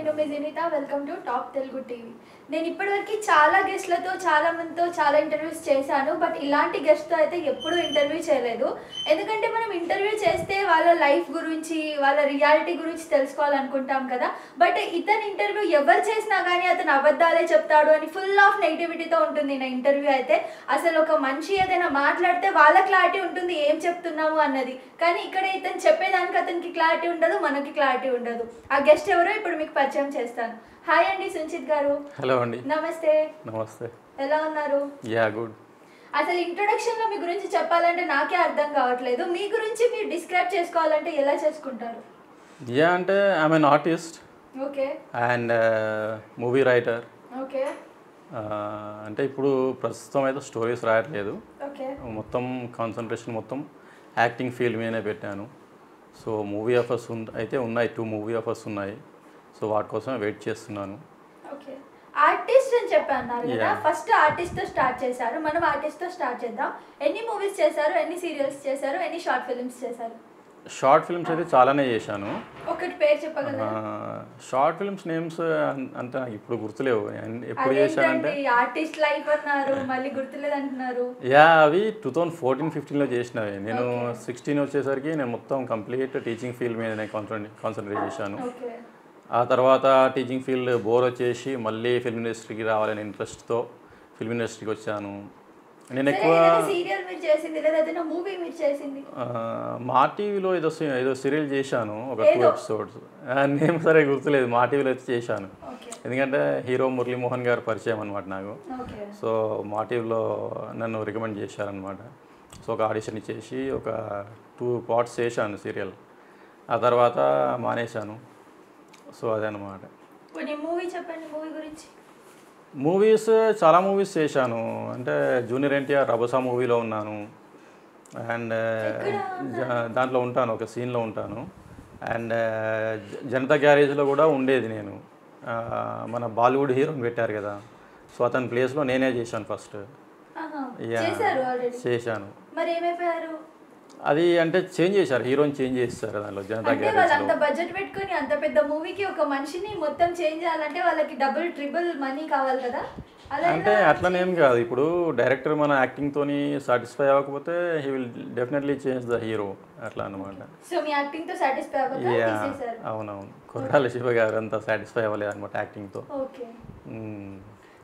నేను మీ Jinitha welcome to top Telugu TV. నేను ఇప్పటివరకు చాలా గెస్ట్లతో చాలా మందితో చాలా ఇంటర్వ్యూస్ చేశాను. బట్ ఇలాంటి గెస్ట్తో అయితే ఎప్పుడూ ఇంటర్వ్యూ చేయలేదు. ఎందుకంటే మనం ఇంటర్వ్యూ చేస్తే వాళ్ళ లైఫ్ గురించి వాళ్ళ రియాలిటీ గురించి తెలుసుకోవాలనుకుంటాం కదా. బట్ ఇతని ఇంటర్వ్యూ ఎవరు చేసినా కానీ అతను అబద్ధాలే చెప్తాడు అని ఫుల్ ఆఫ్ నెగిటివిటీతో ఉంటుంది నా ఇంటర్వ్యూ అయితే. అసలు ఒక మనిషి ఏదైనా మాట్లాడితే వాళ్ళ క్లారిటీ ఉంటుంది ఏం చెప్తున్నాము అన్నది. కానీ ఇక్కడ ఇతను చెప్పేదానికి అతనికి క్లారిటీ ఉండదు, మనకి క్లారిటీ ఉండదు. ఆ గెస్ట్ ఎవరో ఇప్పుడు మీకు పరిచయం చేస్తాను. హాయ్ అండి సుంచిత్ గారు. హలో అండి. నమస్తే. నమస్తే. ఎలా ఉన్నారు? Yeah good. అసలు ఇంట్రొడక్షన్ లో మీ గురించి చెప్పాలంటే నాకే అర్థం కావట్లేదు. మీ గురించి మీరు డిస్క్రైబ్ చేసుకోవాలంటే ఎలా చేసుకుంటారు? యా అంటే I'm an artist. Okay. And movie writer. Okay. అంటే ఇప్పుడు ప్రస్తుతం అయితే స్టోరీస్ రాయట్లేదు. ఓకే. మొత్తం కాన్సన్ట్రేషన్ మొత్తం యాక్టింగ్ ఫీల్డ్ మీదనే పెట్టాను. సో మూవీ ఆఫర్స్ అయితే ఉన్నాయి, 2 మూవీ ఆఫర్స్ ఉన్నాయి. సో వాటి కోసం వెయిట్ చేస్తున్నాను. ఓకే. ఆర్టిస్ట్ అని చెప్పన్నారు కదా, ఫస్ట్ ఆర్టిస్ట్ తో స్టార్ట్ చేశారు. మనం ఆర్టిస్ట్ తో స్టార్ట్ చేద్దాం. ఎన్ని మూవీస్ చేశారు, ఎన్ని సీరియల్స్ చేశారు, ఎన్ని షార్ట్ ఫిల్మ్స్ చేశారు? షార్ట్ ఫిల్మ్స్ అయితే చాలానే చేశాను. ఒకటి పేరు చెప్పగలరా? షార్ట్ ఫిల్మ్స్ నేమ్స్ అంత నాకు ఇప్పుడు గుర్తులేవు. ఎప్పుడు చేశానంటే ఆర్టిస్ట్ లైఫ్ అన్నారు, మళ్ళీ గుర్తులేదు అంటున్నారు. యా అవి 2014-15లో చేసినవి. నేను 16 వచ్చేసరికి నేను మొత్తం కంప్లీట్ టీచింగ్ ఫీల్డ్ మీద కాన్సన్ట్రేట్ చేశాను. ఆ తర్వాత టీచింగ్ ఫీల్డ్ బోర్ వచ్చేసి మళ్ళీ ఫిల్మ్ ఇండస్ట్రీకి రావాలని ఇంట్రెస్ట్తో ఫిల్మ్ ఇండస్ట్రీకి వచ్చాను. నేను ఎక్కువ సీరియల్ మీరు చేసింది లేదా ఏదైనా మూవీ మీరు చేసింది? మా టీవీలో ఏదో సీరియల్ చేశాను, ఒక 2 ఎపిసోడ్స్. నేమ్ సరే గుర్తులేదు. మా టీవీలో అయితే చేశాను. ఎందుకంటే హీరో మురళీమోహన్ గారు పరిచయం అనమాట నాకు. సో మా టీవీలో నన్ను రికమెండ్ చేశారనమాట. సో ఒక ఆడిషన్ ఇచ్చేసి ఒక 2 పార్ట్స్ చేశాను సీరియల్. ఆ తర్వాత మానేశాను. సో అదనమాట. మూవీ చెప్పండి, మూవీ గురించి. మూవీస్ చాలా మూవీస్ చేశాను. అంటే జూనియర్ ఎన్టీఆర్ రభస మూవీలో ఉన్నాను. అండ్ దాంట్లో ఉంటాను, ఒక సీన్లో ఉంటాను. అండ్ జనతా గ్యారేజ్లో కూడా ఉండేది నేను. మన బాలీవుడ్ హీరోని పెట్టారు కదా, సో అతని ప్లేస్లో నేనే చేశాను ఫస్ట్. చేశాను. మరి ఏమైపోయారు? అది అంటే చేంజ్ చేశారు, హీరోని చేంజ్ చేస్తారు దానిలో జనతా గ్యారేజ్. అంత బడ్జెట్ పెట్టుకొని అంత పెద్ద మూవీకి ఒక మనిషిని మొత్తం చేంజ్ చేయాలంటే వాళ్ళకి డబుల్ ట్రిపుల్ మనీ కావాలి కదా. అంటే అట్లనేం కాదు. ఇప్పుడు డైరెక్టర్ మన యాక్టింగ్తోని సాటిస్ఫై అవ్వకపోతే he will definitely change the hero, అట్లా అనమాట. సో మీ యాక్టింగ్తో సాటిస్ఫై అవ్వకపోతే అవునవును. కొరటాల శివ గారు అంతా సాటిస్ఫై అవ్వలేదు అనమాట యాక్టింగ్తో. ఓకే.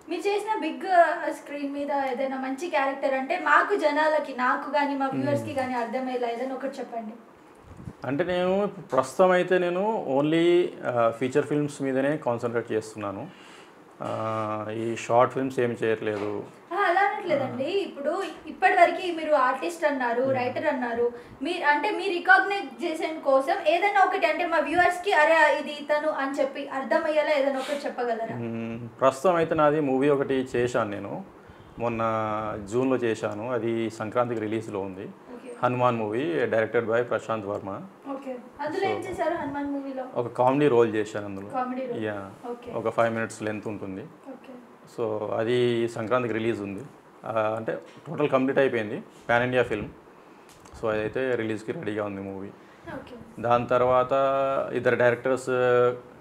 మీరు చేసిన బిగ్ స్క్రీన్ మీద ఏదైనా మంచి క్యారెక్టర్ అంటే మాకు జనాలకి, నాకు కానీ మా వ్యూవర్స్కి కానీ అర్థమయ్యేలా ఏదైనా ఒకటి చెప్పండి. అంటే నేను ప్రస్తుతం అయితే నేను ఓన్లీ ఫీచర్ ఫిల్మ్స్ మీదనే కాన్సన్ట్రేట్ చేస్తున్నాను. ఈ షార్ట్ ఫిల్మ్స్ ఏమి చేయట్లేదు. అలా అనట్లేదండి. ఇప్పుడు ఇప్పటి వరకు మీరు ఆర్టిస్ట్ అన్నారు, రైటర్ అన్నారు. మీరు అంటే మీ రికాగ్నైజేషన్ కోసం ఏదైనా ఒకటి అంటే మా వ్యూవర్స్కి అరే ఇది ఇతను అని చెప్పి అర్థమయ్యేలా ఏదైనా ఒకటి చెప్పగలరా? ప్రస్తుతం అయితే నాది మూవీ ఒకటి చేశాను నేను, మొన్న జూన్లో చేశాను. అది సంక్రాంతికి రిలీజ్లో ఉంది. Hanuman movie, directed by Prashanth Varma. ఒక కామెడీ రోల్ చేశాను అందులో. యా, ఒక 5 minutes లెంత్ ఉంటుంది. సో అది సంక్రాంతికి రిలీజ్ ఉంది. అంటే టోటల్ కంప్లీట్ అయిపోయింది, పాన్ ఇండియా ఫిల్మ్. సో అదైతే రిలీజ్కి రెడీగా ఉంది మూవీ. దాని తర్వాత ఇద్దరు డైరెక్టర్స్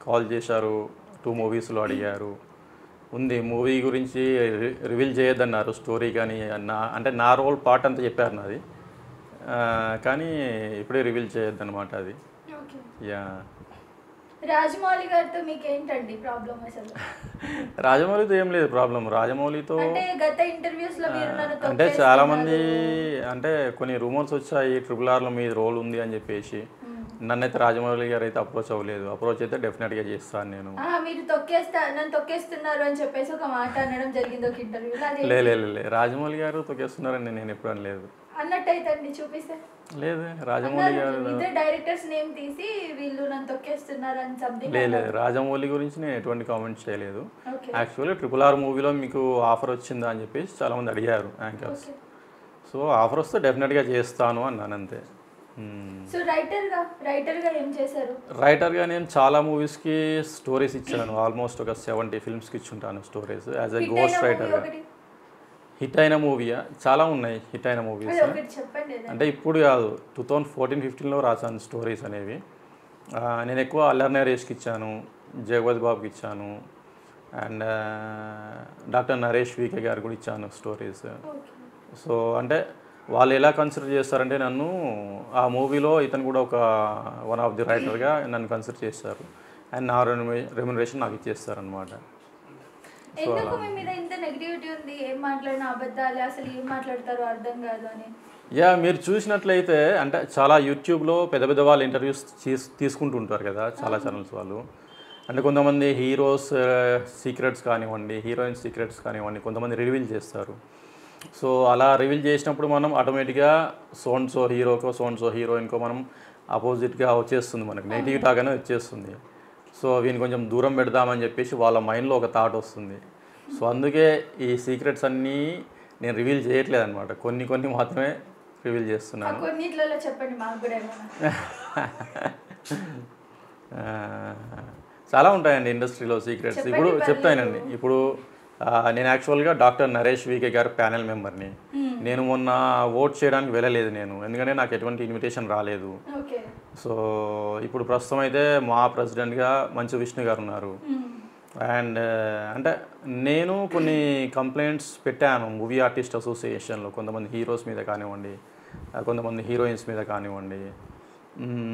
కాల్ చేశారు, 2 మూవీస్లో అడిగారు. ఉంది మూవీ గురించి రివీల్ చేయొద్దన్నారు, స్టోరీ కానీ అంటే నా రోల్ పార్ట్ అంతా చెప్పారు నాది, కానీ ఇప్పుడే రివీల్ చేయొద్దన్నమాట అది. యా. రాజమౌళి గారితో మీకు ఏంటండి ప్రాబ్లం అసలు? రాజమౌళితో ఏం లేదు ప్రాబ్లం. రాజమౌళితో గత ఇంటర్వ్యూస్ లో అంటే చాలామంది అంటే కొన్ని రూమర్స్ వచ్చాయి RRRలో మీ రోల్ ఉంది అని చెప్పేసి. నన్నైతే రాజమౌళి గారు అయితే అప్రోచ్ అవ్వలేదు. అప్రోచ్ అయితే డెఫినెట్గా చేస్తాను నేను. మీరు నన్ను తొక్కేస్తున్నారు అని చెప్పేసి ఒక మాట అనడం జరిగింది ఒక ఇంటర్వ్యూలో. లే రాజమౌళి గారు తొక్కేస్తున్నారని నేను ఎప్పుడు అనలేదు. అన్నట్టయితే చూపిస్తే లేదు, రాజమౌళి గారు డైరెక్టర్స్ నేమ్ తీసి వీళ్ళు నన్ను తొక్కేస్తున్నారు అని సంథింగ్. లేదు, రాజమౌళి గురించి నేను ఎటువంటి కామెంట్స్ చేయలేదు. యాక్చువల్లీ RRR మూవీలో మీకు ఆఫర్ వచ్చిందా అని చెప్పేసి చాలామంది అడిగారు యాంకర్స్. సో ఆఫర్ వస్తే డెఫినెట్గా చేస్తాను అన్నాను అంతే. సో రైటర్గా ఏం చేశారు? రైటర్గా నేను చాలా మూవీస్కి స్టోరీస్ ఇచ్చాను. ఆల్మోస్ట్ ఒక 70 ఫిల్మ్స్కి ఇచ్చుంటాను స్టోరీస్ యాజ్ ఎ గోస్ట్ రైటర్గా. హిట్ అయిన మూవీయా? చాలా ఉన్నాయి హిట్ అయిన మూవీస్. అంటే ఇప్పుడు కాదు, 2014-15లో రాశాను స్టోరీస్ అనేవి. నేను ఎక్కువ అల్లరి నరేష్కి ఇచ్చాను, జగపతి బాబుకి ఇచ్చాను, అండ్ డాక్టర్ నరేష్ వికే గారు కూడా ఇచ్చాను స్టోరీస్. సో అంటే వాళ్ళు ఎలా కన్సిడర్ చేస్తారంటే నన్ను ఆ మూవీలో ఇతను కూడా ఒక వన్ ఆఫ్ ది రైటర్గా నన్ను కన్సిడర్ చేస్తారు, అండ్ నా రెమ్యునరేషన్ నాకు ఇచ్చేస్తారనమాట. ఎందుకు మీ మీద ఇంత నెగిటివిటీ ఉంది? ఏం మాట్లాడినా అబద్ధాలే, అసలు ఏం మాట్లాడతారో అర్థం కాదు అని. యా, మీరు చూసినట్లయితే అంటే చాలా యూట్యూబ్లో పెద్ద పెద్ద వాళ్ళు ఇంటర్వ్యూస్ తీసుకుంటుంటారు కదా చాలా ఛానల్స్ వాళ్ళు. అంటే కొంతమంది హీరోస్ సీక్రెట్స్ కానివ్వండి, హీరోయిన్ సీక్రెట్స్ కానివ్వండి, కొంతమంది రివీల్ చేస్తారు. సో అలా రివీల్ చేసినప్పుడు మనం ఆటోమేటిక్గా సో హీరోకో సో హీరోయిన్కో మనం అపోజిట్గా వచ్చేస్తుంది, మనకు నెగిటివ్ టాగానే వచ్చేస్తుంది. సో వీని కొంచెం దూరం పెడదామని చెప్పేసి వాళ్ళ మైండ్లో ఒక థాట్ వస్తుంది. సో అందుకే ఈ సీక్రెట్స్ అన్నీ నేను రివీల్ చేయట్లేదు అనమాట, కొన్ని మాత్రమే రివీల్ చేస్తున్నాను. కొన్నిట్లలో చెప్పండి మాకు కూడా. చాలా ఉంటాయండి ఇండస్ట్రీలో సీక్రెట్స్. ఇప్పుడు చెప్తానండి. ఇప్పుడు నేను యాక్చువల్గా డాక్టర్ నరేష్ వికే గారు ప్యానెల్ మెంబర్ని. నేను మొన్న ఓట్ చేయడానికి వెళ్ళలేదు నేను, ఎందుకంటే నాకు ఎటువంటి ఇన్విటేషన్ రాలేదు. సో ఇప్పుడు ప్రస్తుతం అయితే మా ప్రెసిడెంట్గా మంచు విష్ణు గారు ఉన్నారు. అండ్ అంటే నేను కొన్ని కంప్లైంట్స్ పెట్టాను మూవీ ఆర్టిస్ట్ అసోసియేషన్లో, కొంతమంది హీరోస్ మీద కానివ్వండి, కొంతమంది హీరోయిన్స్ మీద కానివ్వండి.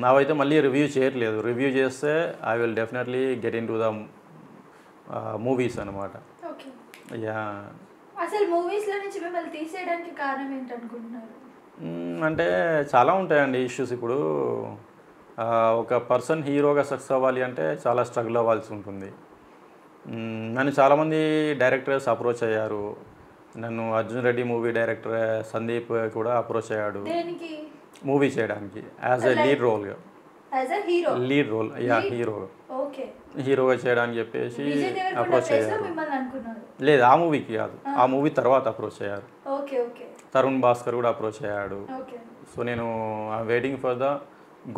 అవైతే మళ్ళీ రివ్యూ చేయట్లేదు. రివ్యూ చేస్తే I will definitely get in to the movies అనమాట. యా, అసలు మూవీస్లో నుంచి మిమ్మల్ని తీసేయడానికి కారణం ఏంటనుకుంటున్నారు? అంటే చాలా ఉంటాయండి ఇష్యూస్. ఇప్పుడు ఒక పర్సన్ హీరోగా సక్సెస్ అవ్వాలి అంటే చాలా స్ట్రగుల్ అవ్వాల్సి ఉంటుంది. నన్ను చాలామంది డైరెక్టర్స్ అప్రోచ్ అయ్యారు. నన్ను అర్జున్ రెడ్డి మూవీ డైరెక్టర్ సందీప్ కూడా అప్రోచ్ అయ్యాడు మూవీ చేయడానికి యాజ్ ఎ లీడ్ రోల్గా. లీడ్ రోల్, యా, హీరోగా చేయడానికి చెప్పేసి అప్రోచ్ అయ్యారు. లేదు, ఆ మూవీకి కాదు, ఆ మూవీ తర్వాత అప్రోచ్ అయ్యారు. తరుణ్ భాస్కర్ కూడా అప్రోచ్ అయ్యాడు. సో నేను waiting for the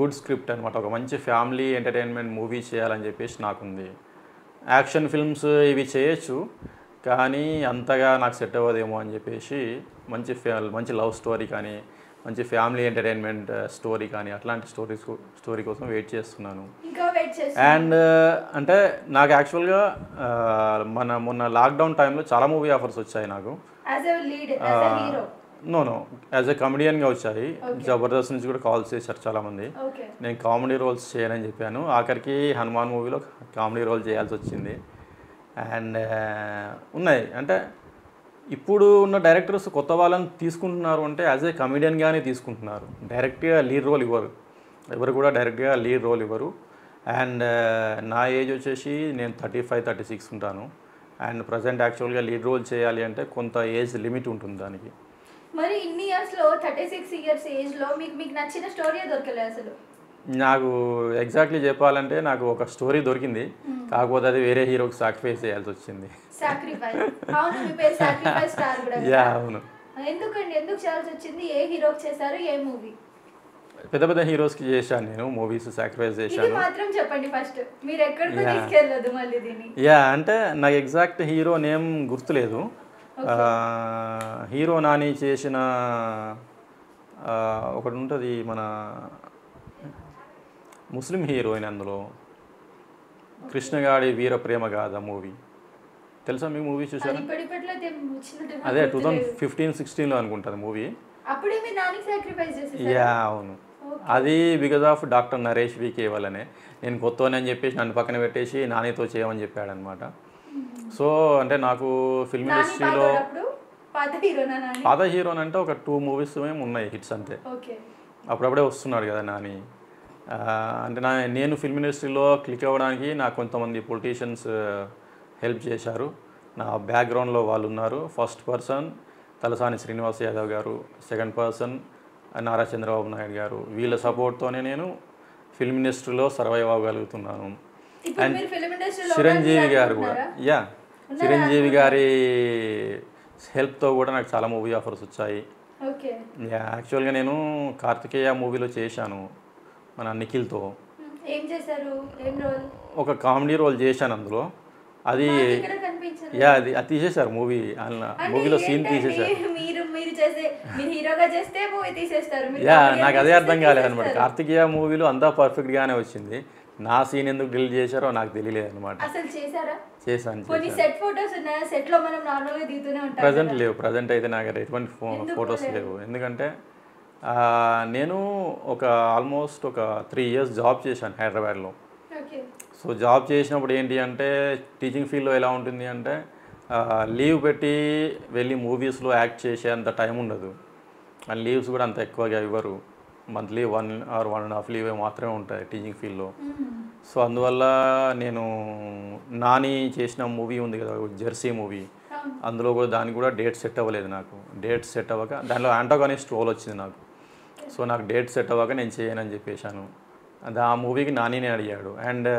good script అనమాట, ఒక మంచి ఫ్యామిలీ ఎంటర్టైన్మెంట్ మూవీ చేయాలని చెప్పేసి నాకుంది. యాక్షన్ ఫిల్మ్స్ ఇవి చేయొచ్చు, కానీ అంతగా నాకు సెట్ అవ్వదేమో అని చెప్పేసి మంచి లవ్ స్టోరీ కానీ, మంచి ఫ్యామిలీ ఎంటర్టైన్మెంట్ స్టోరీ కానీ అట్లాంటి స్టోరీ కోసం వెయిట్ చేస్తున్నాను. అండ్ అంటే నాకు యాక్చువల్గా మొన్న లాక్డౌన్ టైంలో చాలా మూవీ ఆఫర్స్ వచ్చాయి నాకు. నో యాజ్ ఎ కమెడియన్గా వచ్చాయి. జబర్దస్త్ నుంచి కూడా కాల్స్ చేశారు చాలామంది. నేను కామెడీ రోల్స్ చేయనని చెప్పాను. ఆఖరికి హనుమాన్ మూవీలో కామెడీ రోల్ చేయాల్సి వచ్చింది. అండ్ ఉన్నాయి అంటే ఇప్పుడు ఉన్న డైరెక్టర్స్ కొత్త వాళ్ళని తీసుకుంటున్నారు అంటే యాజ్ ఏ కమెడియన్గానే తీసుకుంటున్నారు, డైరెక్ట్గా లీడ్ రోల్ ఇవ్వరు. ఎవరు కూడా డైరెక్ట్గా లీడ్ రోల్ ఇవ్వరు. అండ్ నా ఏజ్ వచ్చేసి నేను 35-36 ఉంటాను. అండ్ ప్రజెంట్ యాక్చువల్గా లీడ్ రోల్ చేయాలి అంటే కొంత ఏజ్ లిమిట్ ఉంటుంది దానికి. మరి ఇన్ని ఇయర్స్లో 36 ఇయర్స్ ఏజ్లో మీకు నచ్చిన స్టోరీ దొరకలేదు అసలు? నాకు ఎగ్జాక్ట్లీ చెప్పాలంటే నాకు ఒక స్టోరీ దొరికింది, కాకపోతే అది వేరే హీరోకి సాక్రిఫైస్ చేయాల్సి వచ్చింది. యా, అవును. ఎందుకు చేయాల్సి వచ్చింది? ఏ హీరోకి చేశారు? ఏ మూవీ? పెద్ద పెద్ద హీరోస్కి చేశాను నేను మూవీస్, సాక్రిఫైస్ చేశాను. మాత్రం చెప్పండి ఫస్ట్, మీరు ఎక్కడికి తీసుకెళ్ళదు మళ్ళీ దీన్ని. యా, అంటే నాకు ఎగ్జాక్ట్ హీరో నేమ్ గుర్తులేదు. హీరో నాని చేసిన ఒకటి ఉంటుంది, మన ముస్లిం హీరోయిన్ అందులో, కృష్ణగాడి వీర ప్రేమ గాథ మూవీ తెలుసా మీకు? మూవీ చూసారా? అదే 2015-16లో అనుకుంటుంది మూవీ. యా, అవును. అది because of doctor Naresh VK వల్లనే. నేను కొత్తనే అని చెప్పేసి నన్ను పక్కన పెట్టేసి నానితో చేయమని చెప్పాడనమాట. సో అంటే నాకు ఫిల్మ్ ఇండస్ట్రీలో పాత హీరోన్ అంటే ఒక 2 మూవీస్ ఏమి ఉన్నాయి హిట్స్ అంతే. అప్పుడప్పుడే వస్తున్నాడు కదా నాని. అంటే నేను ఫిల్మ్ ఇండస్ట్రీలో క్లిక్ అవ్వడానికి నాకు కొంతమంది పొలిటీషియన్స్ హెల్ప్ చేశారు. నా బ్యాక్గ్రౌండ్లో వాళ్ళు ఉన్నారు. ఫస్ట్ పర్సన్ తలసాని శ్రీనివాస్ యాదవ్ గారు, సెకండ్ పర్సన్ నారా చంద్రబాబు నాయుడు గారు. వీళ్ళ సపోర్ట్తోనే నేను ఫిల్మ్ ఇండస్ట్రీలో సర్వైవ్ అవ్వగలుగుతున్నాను. అండ్ చిరంజీవి గారు కూడా, యా, చిరంజీవి గారి హెల్ప్తో కూడా నాకు చాలా మూవీ ఆఫర్స్ వచ్చాయి. యా, యాక్చువల్గా నేను కార్తికేయ మూవీలో చేశాను మన నిఖిల్తో. ఒక కామెడీ రోల్ చేశాను అందులో. అది యా, అది తీసేశారు మూవీలో సీన్ తీసేశారు. యా, నాకు అదే అర్థం కాలేదు అనమాట. కార్తికేయ మూవీలో అంతా పర్ఫెక్ట్గానే వచ్చింది, నా సీన్ ఎందుకు డిలీట్ చేశారో నాకు తెలియలేదు అనమాట. అసలు చేశారా? చేశాను. కొన్ని సెట్ ఫోటోస్ ఉన్నాయా? సెట్ లో మనం నార్మల్గా దిగుతూనే ఉంటాం. ప్రజెంట్ లేవు. ప్రజెంట్ అయితే నాకు ఎటువంటి ఫొటోస్ లేవు. ఎందుకంటే నేను ఒక ఆల్మోస్ట్ ఒక 3 years జాబ్ చేశాను హైదరాబాద్లో. సో జాబ్ చేసినప్పుడు ఏంటి అంటే టీచింగ్ ఫీల్డ్లో ఎలా ఉంటుంది అంటే లీవ్ పెట్టి వెళ్ళి మూవీస్లో యాక్ట్ చేసే అంత టైం ఉండదు. అండ్ లీవ్స్ కూడా అంత ఎక్కువగా ఇవ్వరు. మంత్లీ 1 or 1.5 లీవ్ మాత్రమే ఉంటాయి టీచింగ్ ఫీల్డ్లో. సో అందువల్ల నేను నాని చేసిన మూవీ ఉంది కదా జెర్సీ మూవీ, అందులో కూడా దానికి కూడా డేట్ సెట్ అవ్వలేదు నాకు. డేట్ సెట్ అవ్వక దాంట్లో యాంటాగనిస్ట్ రోల్ వచ్చింది నాకు. సో నాకు డేట్ సెట్ అవ్వక నేను చేయనని చెప్పేశాను. ఆ మూవీకి నానినే అడిగాడు. అండ్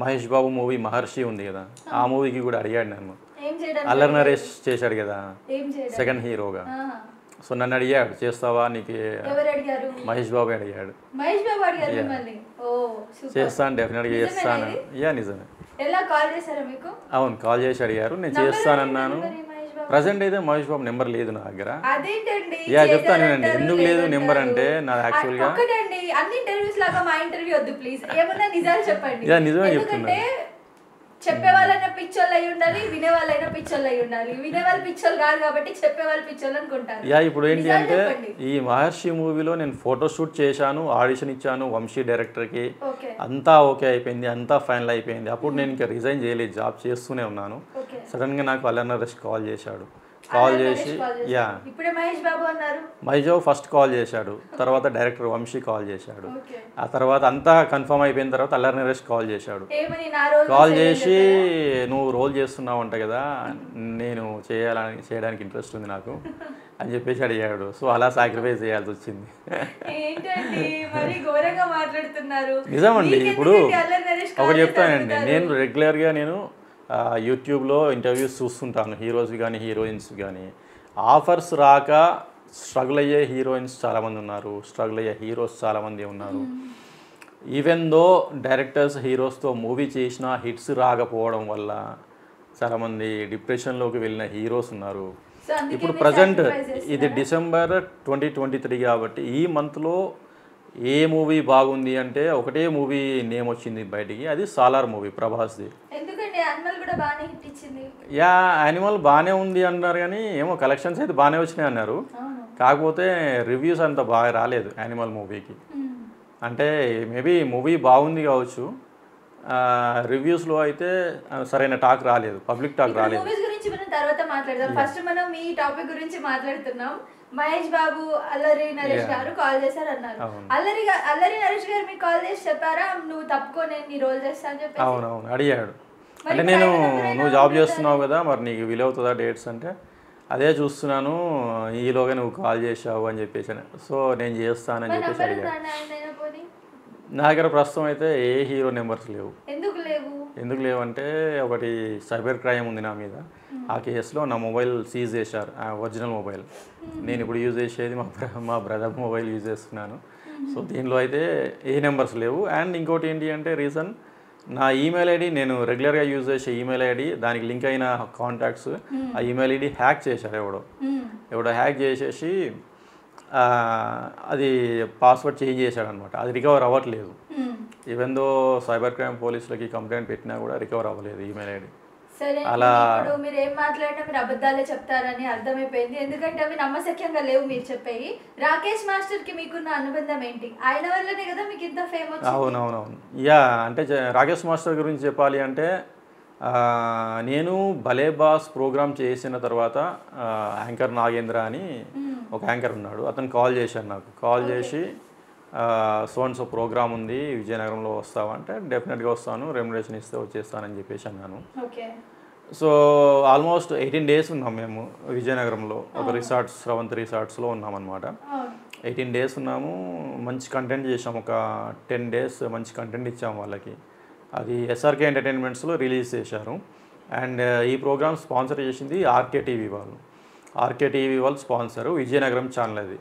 మహేష్ బాబు మూవీ మహర్షి ఉంది కదా, ఆ మూవీకి కూడా అడిగాడు నన్ను. అల్లరి నరేష్ చేశాడు కదా సెకండ్ హీరోగా. సో నన్ను అడిగాడు చేస్తావా, నీకు మహేష్ బాబు అడిగాడు. చేస్తాను, డెఫినెట్గా చేస్తాను. నిజమే. అవును, కాల్ చేసి అడిగారు, నేను చేస్తానన్నాను. ప్రజెంట్ అయితే మహేష్ బాబు నెంబర్ లేదు నా దగ్గర. చెప్తానండి ఎందుకు లేదు నెంబర్ అంటే నా యాక్చువల్గా నిజమే చెప్తున్నా. చెప్పే వాళ్ళైనా పిచ్చోళ్ళు అయి ఉండాలి, వినే వాళ్ళైనా పిచ్చోళ్ళు అయి ఉండాలి. వినే వాళ్ళు పిచ్చోళ్ళు కాదు కాబట్టి చెప్పే వాళ్ళు పిచ్చోళ్ళు అనుకుంటారు. ఇప్పుడు ఏంటి అంటే ఈ మహర్షి మూవీలో నేను ఫోటోషూట్ చేశాను, ఆడిషన్ ఇచ్చాను వంశీ డైరెక్టర్కి. అంతా ఓకే అయిపోయింది, అంతా ఫైనల్ అయిపోయింది. అప్పుడు నేను ఇంకా రిజైన్ చేయలేదు, జాబ్ చేస్తూనే ఉన్నాను. సడన్గా నాకు అల్లరి నరేష్ కాల్ చేశాడు. కాల్ చేసి మహేష్ బాబు ఫస్ట్ కాల్ చేశాడు, తర్వాత డైరెక్టర్ వంశీ కాల్ చేశాడు. ఆ తర్వాత అంతా కన్ఫర్మ్ అయిపోయిన తర్వాత అల్లరి నరేష్ కాల్ చేశాడు. కాల్ చేసి నువ్వు రోల్ చేస్తున్నావు అంట కదా, నేను చేయడానికి ఇంట్రెస్ట్ ఉంది నాకు అని చెప్పేసి అడిగాడు. సో అలా సాక్రిఫైస్ చేయాల్సి వచ్చింది. నిజమండి. ఇప్పుడు ఒకటి చెప్తానండి, నేను రెగ్యులర్గా యూట్యూబ్లో ఇంటర్వ్యూస్ చూస్తుంటాను, హీరోస్ కానీ హీరోయిన్స్ కానీ. ఆఫర్స్ రాక స్ట్రగుల్ అయ్యే హీరోయిన్స్ చాలామంది ఉన్నారు, స్ట్రగుల్ అయ్యే హీరోస్ చాలామంది ఉన్నారు. ఈవెన్ దో డైరెక్టర్స్ హీరోస్తో మూవీ చేసినా హిట్స్ రాకపోవడం వల్ల చాలామంది డిప్రెషన్లోకి వెళ్ళిన హీరోస్ ఉన్నారు. ఇప్పుడు ప్రజెంట్ ఇది December 2023 కాబట్టి ఈ మంత్లో ఏ మూవీ బాగుంది అంటే ఒకటే మూవీ నేమ్ వచ్చింది బయటికి, అది సాలార్ మూవీ ప్రభాస్ది. యానిమల్ బాగానే ఉంది అన్నారు కానీ ఏమో కలెక్షన్స్ అయితే బాగానే వచ్చినాయి అన్నారు. కాకపోతే రివ్యూస్ అంత బాగా రాలేదు యానిమల్ మూవీకి. అంటే మేబీ మూవీ బాగుంది కావచ్చు, రివ్యూస్లో అయితే సరైన టాక్ రాలేదు, పబ్లిక్ టాక్ రాలేదు. తర్వాత మాట్లాడదాం. ఫస్ట్ మనం ఈ టాపిక్ గురించి మాట్లాడుతున్నాం. మహేష్ బాబు అల్లరి నరేష్ గారు కాల్ చేశారు అన్నారు. అల్లరి నరేష్ గారు మీకు కాల్ చేసి చెప్పారా నువ్వు తప్పుకో నేను నీ రోల్ చేస్తా అని చెప్పి? అవునవును అడిగాడు. అంటే నువ్వు జాబ్ చేస్తున్నావు కదా, మరి నీకు వీలు అవుతుందా డేట్స్ అంటే, అదే చూస్తున్నాను ఈలోగా నువ్వు కాల్ చేసావు అని చెప్పేసి. సో నేను చేస్తానని చెప్పేసి అడిగాడు. నా దగ్గర ప్రస్తుతం అయితే ఏ హీరో నెంబర్స్ లేవు. ఎందుకు లేవు అంటే ఒకటి సైబర్ క్రైమ్ ఉంది నా మీద. ఆ కేసులో నా మొబైల్ సీజ్ చేశారు, ఒరిజినల్ మొబైల్. నేను ఇప్పుడు యూజ్ చేసేది మా బ్రదర్ మొబైల్ యూజ్ చేస్తున్నాను. సో దీనిలో అయితే ఏ నెంబర్స్ లేవు. అండ్ ఇంకోటి ఏంటి అంటే రీజన్, నా ఈమెయిల్ ఐడి నేను రెగ్యులర్గా యూజ్ చేసే ఈమెయిల్ ఐడి, దానికి లింక్ అయిన కాంటాక్ట్స్, ఆ ఈమెయిల్ ఐడి హ్యాక్ చేశారు. ఎవడో హ్యాక్ చేసేసి అది పాస్వర్డ్ చేంజ్ చేశాడు అనమాట. అది రికవర్ అవ్వట్లేదు. ఈవెన్ దో సైబర్ క్రైమ్ పోలీసులకి కంప్లైంట్ పెట్టినా కూడా రికవర్ అవ్వలేదు ఈమెయిల్ ఐడి. అలా మీరు ఏం మాట్లాడినా మీరు అబద్ధాలే చెప్తారని అర్థమైపోయింది, ఎందుకంటే అవి నమ్మశక్యంగా లేవు మీరు చెప్పేవి. రాకేష్ మాస్టర్ కి మీకున్న అనుబంధం ఏంటి? ఆయన వల్లనే కదా మీకు ఇంత ఫేమ్ వచ్చింది. అవునవునవును. అంటే రాకేష్ మాస్టర్ గురించి చెప్పాలి అంటే, నేను భలే బాస్ ప్రోగ్రామ్ చేసిన తర్వాత యాంకర్ నాగేంద్ర అని ఒక యాంకర్ ఉన్నాడు, అతను కాల్ చేశాను నాకు. కాల్ చేసి సో ప్రోగ్రామ్ ఉంది విజయనగరంలో వస్తావా అంటే, డెఫినెట్గా వస్తాను, రెమ్యునరేషన్ ఇస్తే వచ్చేస్తానని చెప్పేసి అన్నాను. సో ఆల్మోస్ట్ 18 days ఉన్నాం మేము విజయనగరంలో, ఒక శ్రవంత్ రిసార్ట్స్లో ఉన్నామన్నమాట. 18 days ఉన్నాము. మంచి కంటెంట్ చేసాం, ఒక 10 days మంచి కంటెంట్ ఇచ్చాము వాళ్ళకి. అది SRK ఎంటర్టైన్మెంట్స్లో రిలీజ్ చేశారు. అండ్ ఈ ప్రోగ్రామ్ స్పాన్సర్ చేసింది ఆర్కే టీవీ వాళ్ళు. ఆర్కే టీవీ వాళ్ళు స్పాన్సరు, విజయనగరం ఛానల్ అది.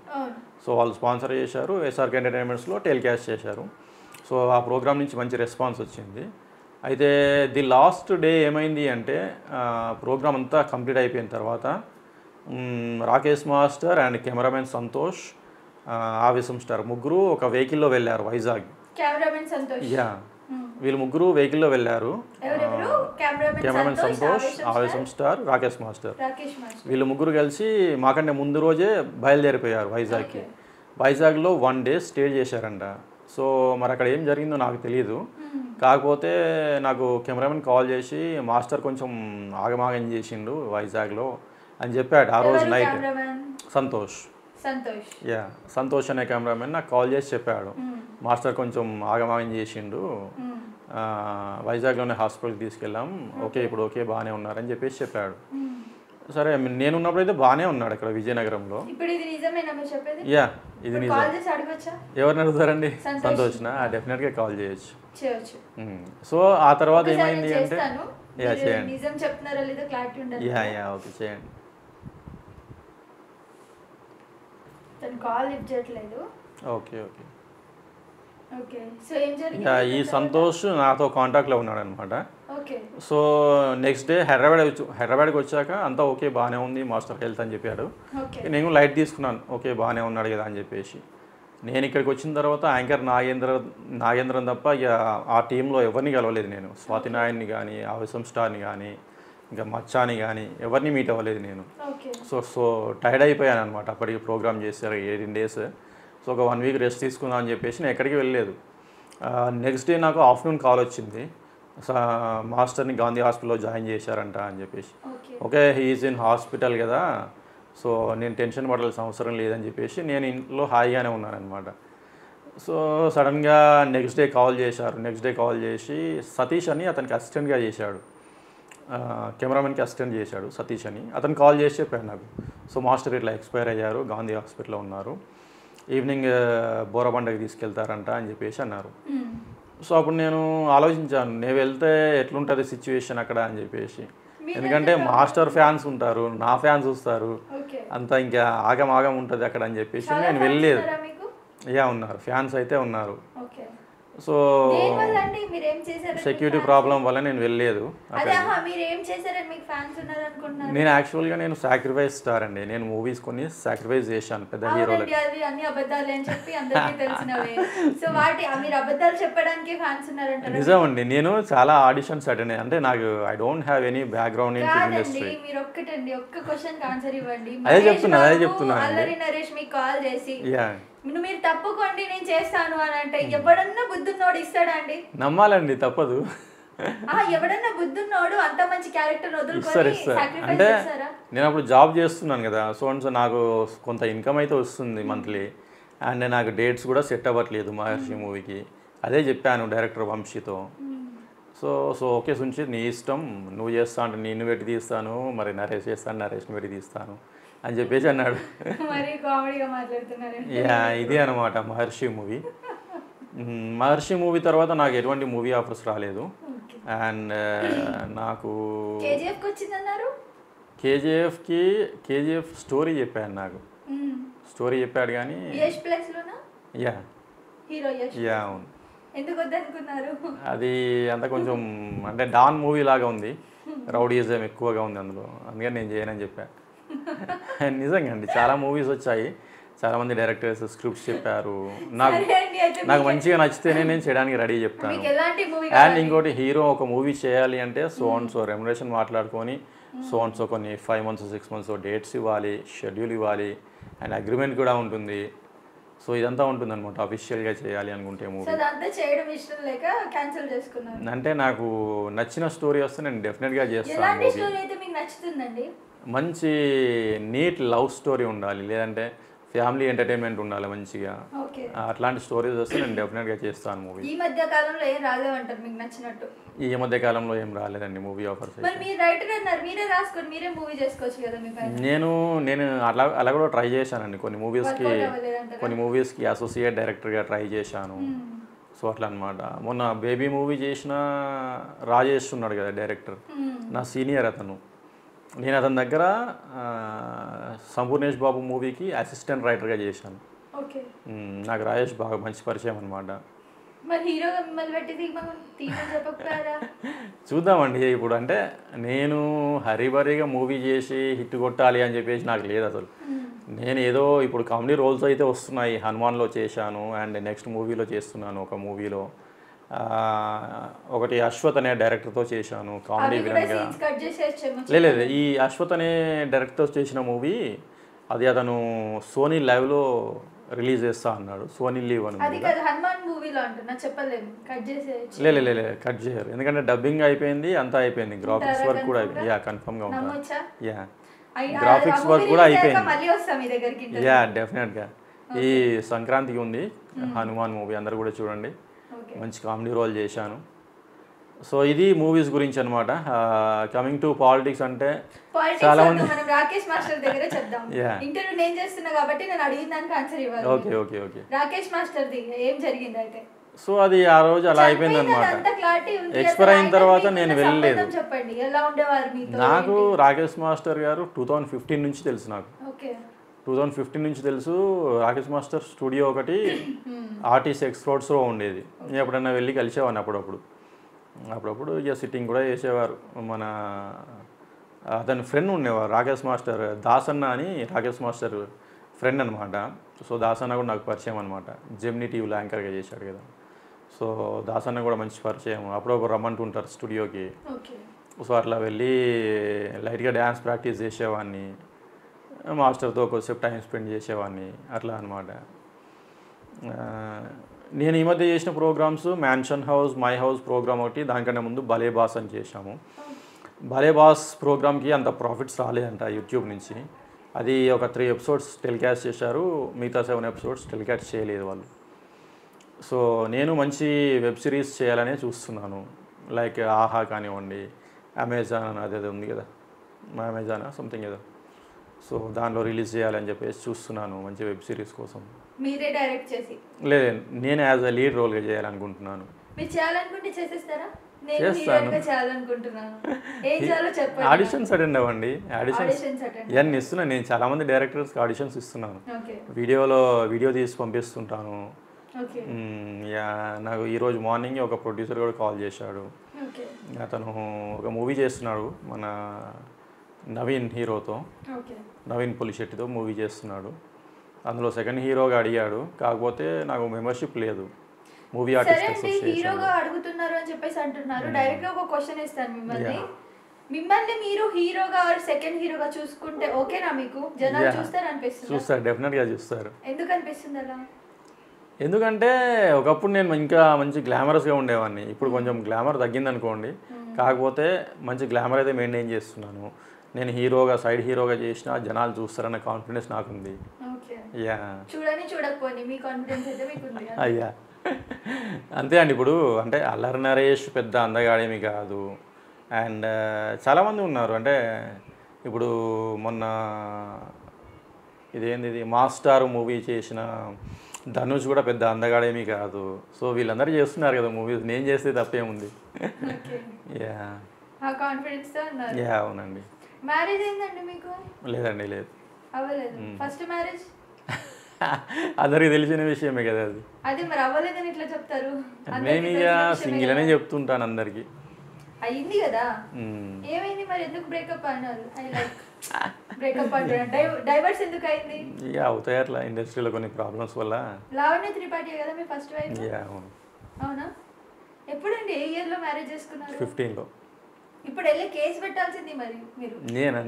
సో వాళ్ళు స్పాన్సర్ చేశారు, SRK ఎంటర్టైన్మెంట్స్లో టెలికాస్ట్ చేశారు. సో ఆ ప్రోగ్రామ్ నుంచి మంచి రెస్పాన్స్ వచ్చింది. అయితే ది లాస్ట్ డే ఏమైంది అంటే, ప్రోగ్రామ్ అంతా కంప్లీట్ అయిపోయిన తర్వాత Rakesh master and cameraman Santosh, ఆవేశం స్టార్ ముగ్గురు ఒక వెహికల్లో వెళ్ళారు వైజాగ్. వీళ్ళు ముగ్గురు వెహికల్లో వెళ్ళారు. కెమెరామెన్ సంతోష్, ఆవేశం స్టార్, రాకేష్ మాస్టర్. వీళ్ళు ముగ్గురు కలిసి మాకంటే ముందు రోజే బయలుదేరిపోయారు వైజాగ్కి. వైజాగ్లో 1 day స్టే చేశారంట. సో మరి అక్కడ ఏం జరిగిందో నాకు తెలియదు. కాకపోతే నాకు కెమెరామెన్ కాల్ చేసి మాస్టర్ కొంచెం ఆగమాగం చేసిండు వైజాగ్లో అని చెప్పాడు ఆ రోజు నైట్. సంతోష్ సంతోష్ అనే కెమెరామెన్ నాకు కాల్ చేసి చెప్పాడు, మాస్టర్ కొంచెం ఆగమాగం చేసిండు, వైజాగ్లోనే హాస్పిటల్కి తీసుకెళ్ళాం, ఓకే ఇప్పుడు ఓకే బాగానే ఉన్నారని చెప్పేసి చెప్పాడు. సరే నేను ఉన్నప్పుడు అయితే బాగానే ఉన్నాడు అక్కడ విజయనగరంలో. యా ఇది నిజం. ఎవరిని అడుగుతారండి? సంతోష్నా? డెఫినెట్గా కాల్ చేయొచ్చు. సో ఆ తర్వాత ఏమైంది అంటే యా చేయండి. యా యా ఓకే చేయండి. Okay okay. ఈ సంతోష్ నాతో కాంటాక్ట్లో ఉన్నాడు అనమాట. సో నెక్స్ట్ డే హైదరాబాద్కి వచ్చాక అంతా ఓకే బాగానే ఉంది, మాస్టర్ హెల్త్ అని చెప్పాడు. నేను లైట్ తీసుకున్నాను, ఓకే బాగానే ఉన్నాడు కదా అని చెప్పేసి. నేను ఇక్కడికి వచ్చిన తర్వాత యాంకర్ నాగేంద్రన్ తప్ప ఇక ఆ టీంలో ఎవరిని కలవలేదు నేను. స్వాతి నాయన్ని కానీ, ఆవేశం స్టార్ని కానీ, ఇంకా మచ్చాని కానీ ఎవరిని మీట్ అవ్వలేదు నేను. సో టైర్డ్ అయిపోయాను అనమాట. అప్పటికి ప్రోగ్రామ్ చేశారు 18 days. సో ఒక 1 week రెస్ట్ తీసుకుందాం అని చెప్పేసి నేను ఎక్కడికి వెళ్ళలేదు. నెక్స్ట్ డే నాకు ఆఫ్టర్నూన్ కాల్ వచ్చింది, మాస్టర్ని గాంధీ హాస్పిటల్లో జాయిన్ చేశారంట అని చెప్పేసి. ఓకే హీఈస్ ఇన్ హాస్పిటల్ కదా, సో నేను టెన్షన్ పడాల్సిన అవసరం లేదని చెప్పేసి నేను ఇంట్లో హాయిగానే ఉన్నానన్నమాట. సో సడన్గా నెక్స్ట్ డే కాల్ చేశారు. నెక్స్ట్ డే కాల్ చేసి సతీష్ అని అతనికి అసిస్టెంట్గా చేశాడు, కెమెరామెన్కి అసిస్టెంట్ చేశాడు సతీష్ అని. అతను కాల్ చేసి చెప్పాడు నాకు, సో మాస్టర్ ఇట్లా ఎక్స్పైర్ అయ్యారు, గాంధీ హాస్పిటల్లో ఉన్నారు, ఈవినింగ్ బోరబండకి తీసుకెళ్తారంట అని చెప్పేసి అన్నారు. సో అప్పుడు నేను ఆలోచించాను, నేను వెళ్తే ఎట్లుంటుంది సిచ్యువేషన్ అక్కడ అని చెప్పేసి. ఎందుకంటే మాస్టర్ ఫ్యాన్స్ ఉంటారు, నా ఫ్యాన్స్ వస్తారు, అంతా ఇంకా ఆగం ఉంటుంది అక్కడ అని చెప్పేసి నేను వెళ్ళలేదు. యా ఉన్నారు, ఫ్యాన్స్ అయితే ఉన్నారు. సో సెక్యూరిటీ ప్రాబ్లం వల్ల నేను వెళ్ళలేదు. నేను యాక్చువల్గా నేను సాక్రిఫైస్ స్టార్ అండి. నేను మూవీస్ కొన్ని సాక్రిఫైస్ చేశాను పెద్ద హీరోలకి. నిజం అండి, నేను చాలా ఆడిషన్స్ అటెండ్ అయ్యాను. అంటే నాకు I don't have any background in film industry. అదే చెప్తున్నాను. మీరు తప్పుకోండి నేను చేస్తాను అని అంటే ఎవడన్నా బుద్ధున్నోడు ఇస్తాడండి? నమ్మాలండి, తప్పదు. ఎవడన్నా బుద్ధున్నోడు అంత మంచి క్యారెక్టర్ వదులుకొని అంటే నేను అప్పుడు జాబ్ చేస్తున్నాను కదా, సో నాకు కొంత ఇన్కమ్ అయితే వస్తుంది మంత్లీ, అండ్ నాకు డేట్స్ కూడా సెట్ అవ్వట్లేదు మహర్షి మూవీకి. అదే చెప్పాను డైరెక్టర్ వంశీతో. సో ఓకే సుంచిత్ నీ ఇష్టం, నువ్వు చేస్తా అంటే నిన్ను పెట్టి తీస్తాను, మరి నరేష్ చేస్తాను నరేష్ని పెట్టి తీస్తాను అని చెప్పేసి అన్నాడు. యా ఇది అనమాట మహర్షి మూవీ. మహర్షి మూవీ తర్వాత నాకు ఎటువంటి మూవీ ఆఫర్స్ రాలేదు. అండ్ నాకు కేజీఎఫ్ స్టోరీ చెప్పాను, నాకు స్టోరీ చెప్పాడు కానీ యా యా అవును. అది అంతా కొంచెం అంటే డాన్ మూవీ లాగా ఉంది, రౌడీజం ఎక్కువగా ఉంది అందులో, అందుకని నేను చేయనని చెప్పాను. నిజంగా అండి చాలా మూవీస్ వచ్చాయి, చాలామంది డైరెక్టర్స్ స్క్రిప్ట్స్ చెప్పారు, నాకు మంచిగా నచ్చితేనే నేను చేయడానికి రెడీ చెప్తాను. అండ్ ఇంకోటి హీరో ఒక మూవీ చేయాలి అంటే సో రెమ్యునరేషన్ మాట్లాడుకొని సో కొన్ని 5 months 6 months డేట్స్ ఇవ్వాలి, షెడ్యూల్ ఇవ్వాలి, అండ్ అగ్రిమెంట్ కూడా ఉంటుంది. సో ఇదంతా ఉంటుంది అనమాట అఫీషియల్గా చేయాలి అనుకుంటే మూవీ. అంటే నాకు నచ్చిన స్టోరీ వస్తే నేను డెఫినెట్గా చేస్తాను. మంచి నీట్ లవ్ స్టోరీ ఉండాలి, లేదంటే ఫ్యామిలీ ఎంటర్టైన్మెంట్ ఉండాలి మంచిగా, అట్లాంటి స్టోరీస్ వస్తే నేను డెఫినెట్గా చేస్తాను మూవీ. ఈ మధ్య కాలంలో ఏం రాలేదంటారు మీకు నచ్చినట్టు? ఈ మధ్య కాలంలో ఏం రాలేదండి మూవీ ఆఫర్స్. నేను అలా కూడా ట్రై చేశానండి, కొన్ని మూవీస్కి అసోసియేట్ డైరెక్టర్గా ట్రై చేశాను. సో అట్లా అనమాట. మొన్న బేబీ మూవీ చేసిన రాజేష్ ఉన్నాడు కదా డైరెక్టర్, నా సీనియర్ అతను. నేను అతని దగ్గర సంపూర్ణేష్ బాబు మూవీకి అసిస్టెంట్ రైటర్గా చేశాను. నాకు రాజేష్ బాగా మంచి పరిచయం అనమాట. చూద్దామండి ఇప్పుడు, అంటే నేను హరిబరిగా మూవీ చేసి హిట్ కొట్టాలి అని చెప్పేసి నాకు లేదు అసలు. నేను ఏదో ఇప్పుడు కామెడీ రోల్స్ అయితే వస్తున్నాయి, హనుమాన్లో చేశాను, అండ్ నెక్స్ట్ మూవీలో చేస్తున్నాను ఒక మూవీలో, ఒకటి అశ్వత్ అనే డైరెక్టర్తో చేశాను కామెడీ అవి కూడా విలన్గా. సీన్స్ కట్ చేసేయచ్చేమో. లేదు, ఈ అశ్వత్ అనే డైరెక్టర్తో చేసిన మూవీ అది అతను సోనీ లైవ్లో రిలీజ్ చేస్తా అన్నాడు. సోనీ లీవ్ అని అది కాదు, హనుమాన్ మూవీలో అంటున్నా, చెప్పలేము, కట్ చేసేయచ్చు. లే కట్ చేయరు, ఎందుకంటే డబ్బింగ్ అయిపోయింది, అంతా అయిపోయింది, గ్రాఫిక్స్ వర్క్ కూడా అయిపోయింది. యా కన్ఫర్మ్గా ఉంటా. నమ్మొచ్చా? యా గ్రాఫిక్స్ వర్క్ కూడా అయిపోయింది. మళ్ళీ వస్తాం మీ దగ్గరికి. యా డెఫినెట్గా. ఈ సంక్రాంతికి ఉంది హనుమాన్ మూవీ, అందరు కూడా చూడండి. మంచి కామెడీ రోల్ చేశాను. సో ఇది మూవీస్ గురించి అనమాట. కమింగ్ టు పాలిటిక్స్ అంటే చాలా మంది మనం రాకేష్ మాస్టర్ దగ్గర చెప్దాం. ఇంటర్వ్యూ నేను చేస్తున్నా కాబట్టి నేను అడిగిన దానికి ఆన్సర్ ఇవ్వాలి. ఓకే. రాకేష్ మాస్టర్ది ఏం జరిగింది అయితే? సో అది ఆ రోజు అలా అయిపోయింది అనమాట. ఎక్స్పైర్ అయిన తర్వాత నేను వెళ్ళలేదు. చెప్పండి, ఎలా ఉండేవారు మీతో? నాకు రాకేష్ మాస్టర్ గారు 2015 నుంచి తెలుసు. నాకు 2015 నుంచి తెలుసు. రాకేష్ మాస్టర్ స్టూడియో ఒకటి ఆర్టీసీ ఎక్స్‌రోడ్స్లో ఉండేది. నేను ఎప్పుడైనా వెళ్ళి కలిసేవాడిని అప్పుడప్పుడు ఇక సిట్టింగ్ కూడా చేసేవారు. మన అతని ఫ్రెండ్ ఉండేవారు రాకేష్ మాస్టర్, దాసన్న అని రాకేష్ మాస్టర్ ఫ్రెండ్ అనమాట. సో దాసన్న కూడా నాకు పరిచయం అనమాట. జెమినీ టీవీలో యాంకర్గా చేశాడు కదా. సో దాసన్న కూడా మంచి పరిచయం. అప్పుడప్పుడు రమ్మంటుంటారు స్టూడియోకి. సో అట్లా వెళ్ళి లైట్గా డ్యాన్స్ ప్రాక్టీస్ చేసేవాడిని, మాస్టర్తో కొద్దిసేపు టైం స్పెండ్ చేసేవాడిని, అట్లా అనమాట. నేను ఈ మధ్య చేసిన programs mansion house, my house program ఒకటి, దానికన్నా ముందు భలే బాస్ అని చేశాము. భలే బాస్ ప్రోగ్రామ్కి అంత ప్రాఫిట్స్ రాలేదంట యూట్యూబ్ నుంచి. అది ఒక 3 ఎపిసోడ్స్ టెలికాస్ట్ చేశారు, మిగతా 7 ఎపిసోడ్స్ టెలికాస్ట్ చేయలేదు వాళ్ళు. సో నేను మంచి వెబ్ సిరీస్ చేయాలనే చూస్తున్నాను. లైక్ ఆహా కానివ్వండి, అమెజాన్ అదే ఉంది కదా, అమెజాన్ సంథింగ్ ఏదో. సో దానిలో రిలీజ్ చేయాలని చెప్పేసి చూస్తున్నాను మంచి వెబ్ సిరీస్ కోసం. మీరే డైరెక్ట్ చేసి? లేదు, నేను యాజ్ అ లీడ్ రోల్గా చేయాలనుకుంటున్నాను. మీరు చేయాలనుకుంటే చేసేస్తారా? చేస్తాను. ఆడిషన్స్ అటెండ్ అవ్వండి. ఆడిషన్స్ ఇవన్నీ ఇస్తున్నాను. నేను చాలామంది డైరెక్టర్స్కి ఆడిషన్స్ ఇస్తున్నాను. వీడియో తీసి పంపిస్తుంటాను. నాకు ఈరోజు మార్నింగ్ ఒక ప్రొడ్యూసర్ కూడా కాల్ చేశాడు. అతను ఒక మూవీ చేస్తున్నాడు మన నవీన్ హీరోతో, నవీన్ పులిశెట్టితో మూవీ చేస్తున్నాడు. అందులో సెకండ్ హీరోగా అడిగాడు, కాకపోతే నాకు మెంబర్షిప్ లేదు. మూవీ ఆర్టిస్ట్ అసోసియేషన్ హీరోగా అడుగుతున్నారు అని చెప్పేసి అంటున్నారు. డైరెక్ట్ గా ఒక క్వశ్చన్ ఇస్తాను మిమ్మల్ని మీరు హీరోగా సెకండ్ హీరోగా చూసుకుంటే ఓకేనా మీకు? జనాలు చూస్తారు అనిపిస్తుంది? చూస్తారు, డెఫినెట్గా చూస్తారు. ఎందుకు అనిపిస్తుంది అలా? ఎందుకంటే ఒకప్పుడు నేను ఇంకా మంచి గ్లామరస్గా ఉండేవాడిని. ఇప్పుడు కొంచెం గ్లామర్ తగ్గిందనుకోండి, కాకపోతే మంచి గ్లామర్ అయితే మెయింటైన్ చేస్తున్నాను. నేను హీరోగా సైడ్ హీరోగా చేసినా జనాలు చూస్తారన్న కాన్ఫిడెన్స్ నాకుంది. అయ్యా అంతే అండి. ఇప్పుడు అంటే అల్లరి నరేష్ పెద్ద అందగాడేమి కాదు. అండ్ చాలామంది ఉన్నారు. అంటే ఇప్పుడు మొన్న ఇది మాస్టర్ మూవీ చేసిన ధనుష్ కూడా పెద్ద అందగాడేమీ కాదు. సో వీళ్ళందరూ చేస్తున్నారు కదా మూవీస్, నేను చేస్తే తప్పేముంది. అవునండి. మ్యారేజ్ అయిందండి మీకు? లేదండి, లేదు. అవ్వలేదు. ఫస్ట్ మ్యారేజ్ అందరికి తెలిసిన విషయమే కదా అది. అది మరి అవ్వలేదని ఇట్లా చెప్తారు? నేను ఇక సింగిల్ అనే చెప్తుంటాను అందరికి. అయింది కదా, ఏమైంది మరి? ఎందుకు బ్రేకప్ అన్నారు? ఐ లైక్ బ్రేకప్ అంటారు. డైవర్స్ ఎందుకు అయింది? ఇక అవుతాయి అట్లా, ఇండస్ట్రీలో కొన్ని ప్రాబ్లమ్స్ వల్ల. లావణ్య త్రిపాఠి కదా మీ ఫస్ట్ వైఫ్? అవును. అవునా? ఎప్పుడండి, ఏ ఇయర్ లో మ్యారేజ్ చేసుకున్నారు? 15లో. ఇప్పుడు వెళ్ళి కేసు పెట్టాల్సింది మరి మీరు.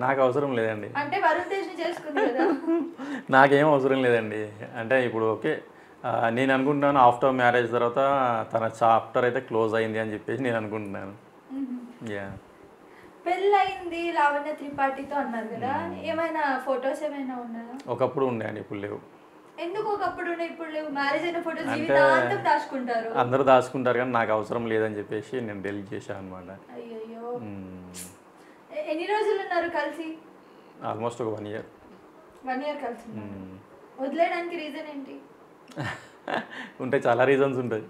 నాకు అవసరం లేదండి. అంటే వరుణ్ తేజ్ని చేసుకున్నారు కదా. నాకేం అవసరం లేదండి. అంటే ఇప్పుడు ఓకే, నేను అనుకుంటున్నాను ఆఫ్టర్ మ్యారేజ్ తర్వాత తన చాప్టర్ అయితే క్లోజ్ అయింది అని చెప్పేసి నేను అనుకుంటున్నాను. పెళ్ళయింది లావణ్య త్రిపాఠితో అన్నారు కదా, ఏమైనా ఫొటోస్ ఏమైనా ఉన్నాయా? ఒకప్పుడు ఉన్నాయండి, ఇప్పుడు లేవు. ఎందుకు ఒకప్పుడు ఉన్నాయి ఇప్పుడు లేవు? మ్యారేజ్ అయిన ఫొటోస్ జీవితాంతం దాచుకుంటారు. అందరూ దాచుకుంటారు కానీ నాకు అవసరం లేదని చెప్పేసి నేను డెలీట్ చేశాను అనమాట. అయ్యో, ఎన్ని రోజులు ఉన్నారు కలిసి? ఆల్మోస్ట్ ఒక 1 year. 1 year కలిసి వదిలేయడానికి రీజన్ ఏంటి? ఉంటాయి, చాలా రీజన్స్ ఉంటాయి.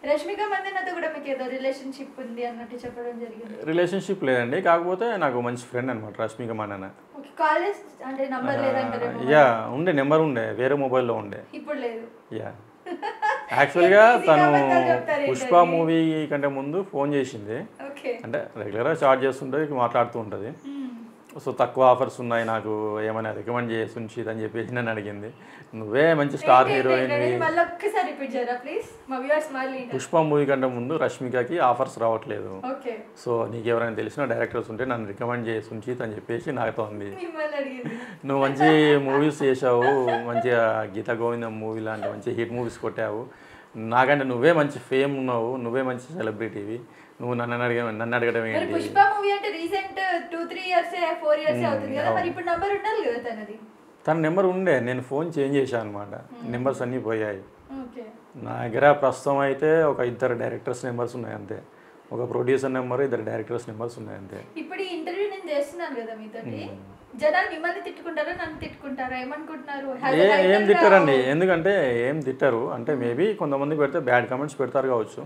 రష్మిక మందన్నతో కూడా మీకు ఏదో రిలేషన్షిప్ ఉంది అన్నట్టు చెప్పడం జరిగింది. రిలేషన్షిప్ లేదండి, కాకపోతే నాకు మంచి ఫ్రెండ్ అనమాట రష్మిక మందన్న. కాలేజ్ అంటే నంబర్ లేదంటారు? ఉండే, నెంబర్ ఉండే, వేరే మొబైల్లో ఉండే. ఇప్పుడు లేదు. యాక్చువల్గా తను పుష్ప మూవీ కంటే ముందు ఫోన్ చేసింది. అంటే రెగ్యులర్గా చాట్ చేస్తుంటుంది, మాట్లాడుతూ ఉంటుంది. సో తక్కువ ఆఫర్స్ ఉన్నాయి నాకు ఏమైనా రికమెండ్ చేసి సున్షిత్ అని చెప్పేసి నన్ను అడిగింది. నువ్వే మంచి స్టార్ హీరోయిన్. పుష్ప మూవీ కంటే ముందు రష్మికకి ఆఫర్స్ రావట్లేదు. సో నీకు ఎవరైనా తెలిసిన డైరెక్టర్స్ ఉంటే నన్ను రికమెండ్ చేసి సున్షిత్ అని చెప్పేసి నాతో ఉంది. నువ్వు మంచి మూవీస్ చేసావు, మంచిగా గీతా గోవిందం మూవీ లాంటి మంచి హిట్ మూవీస్ కొట్టావు, నాకంటే నువ్వే మంచి ఫేమ్ ఉన్నావు, నువ్వే మంచి సెలబ్రిటీవి, నువ్వు నన్ను అడగడం ఏంటి? పుష్ప మూవీ అంటే రీసెంట్ 2-3 ఇయర్స్ 4 ఇయర్స్ అవుతుంది కదా, మరి ఇప్పుడు నంబర్ ఉండాలి కదా తనది. తన నెంబర్ ఉండే, నేను ఫోన్ చేంజ్ చేశాను అనమాట, నెంబర్స్ అన్నీ పోయాయి. నా దగ్గర ప్రస్తుతం అయితే ఒక 2 డైరెక్టర్స్ నెంబర్స్ ఉన్నాయి అంతే, ఒక ప్రొడ్యూసర్ నెంబర్, 2 డైరెక్టర్స్ నెంబర్స్ ఉన్నాయి అంతే. ఇప్పుడు ఈ ఇంటర్వ్యూ నేను చేస్తున్నాను కదా మీతోటి, జనాలు మిమ్మల్ని తిట్టుకుంటారా నన్ను తిట్టుకుంటారా ఏమనుకుంటున్నారు? ఏం తిట్టారండి, ఎందుకంటే ఏం తిట్టారు అంటే మేబీ కొంతమంది పెడితే బ్యాడ్ కామెంట్స్ పెడతారు కావచ్చు,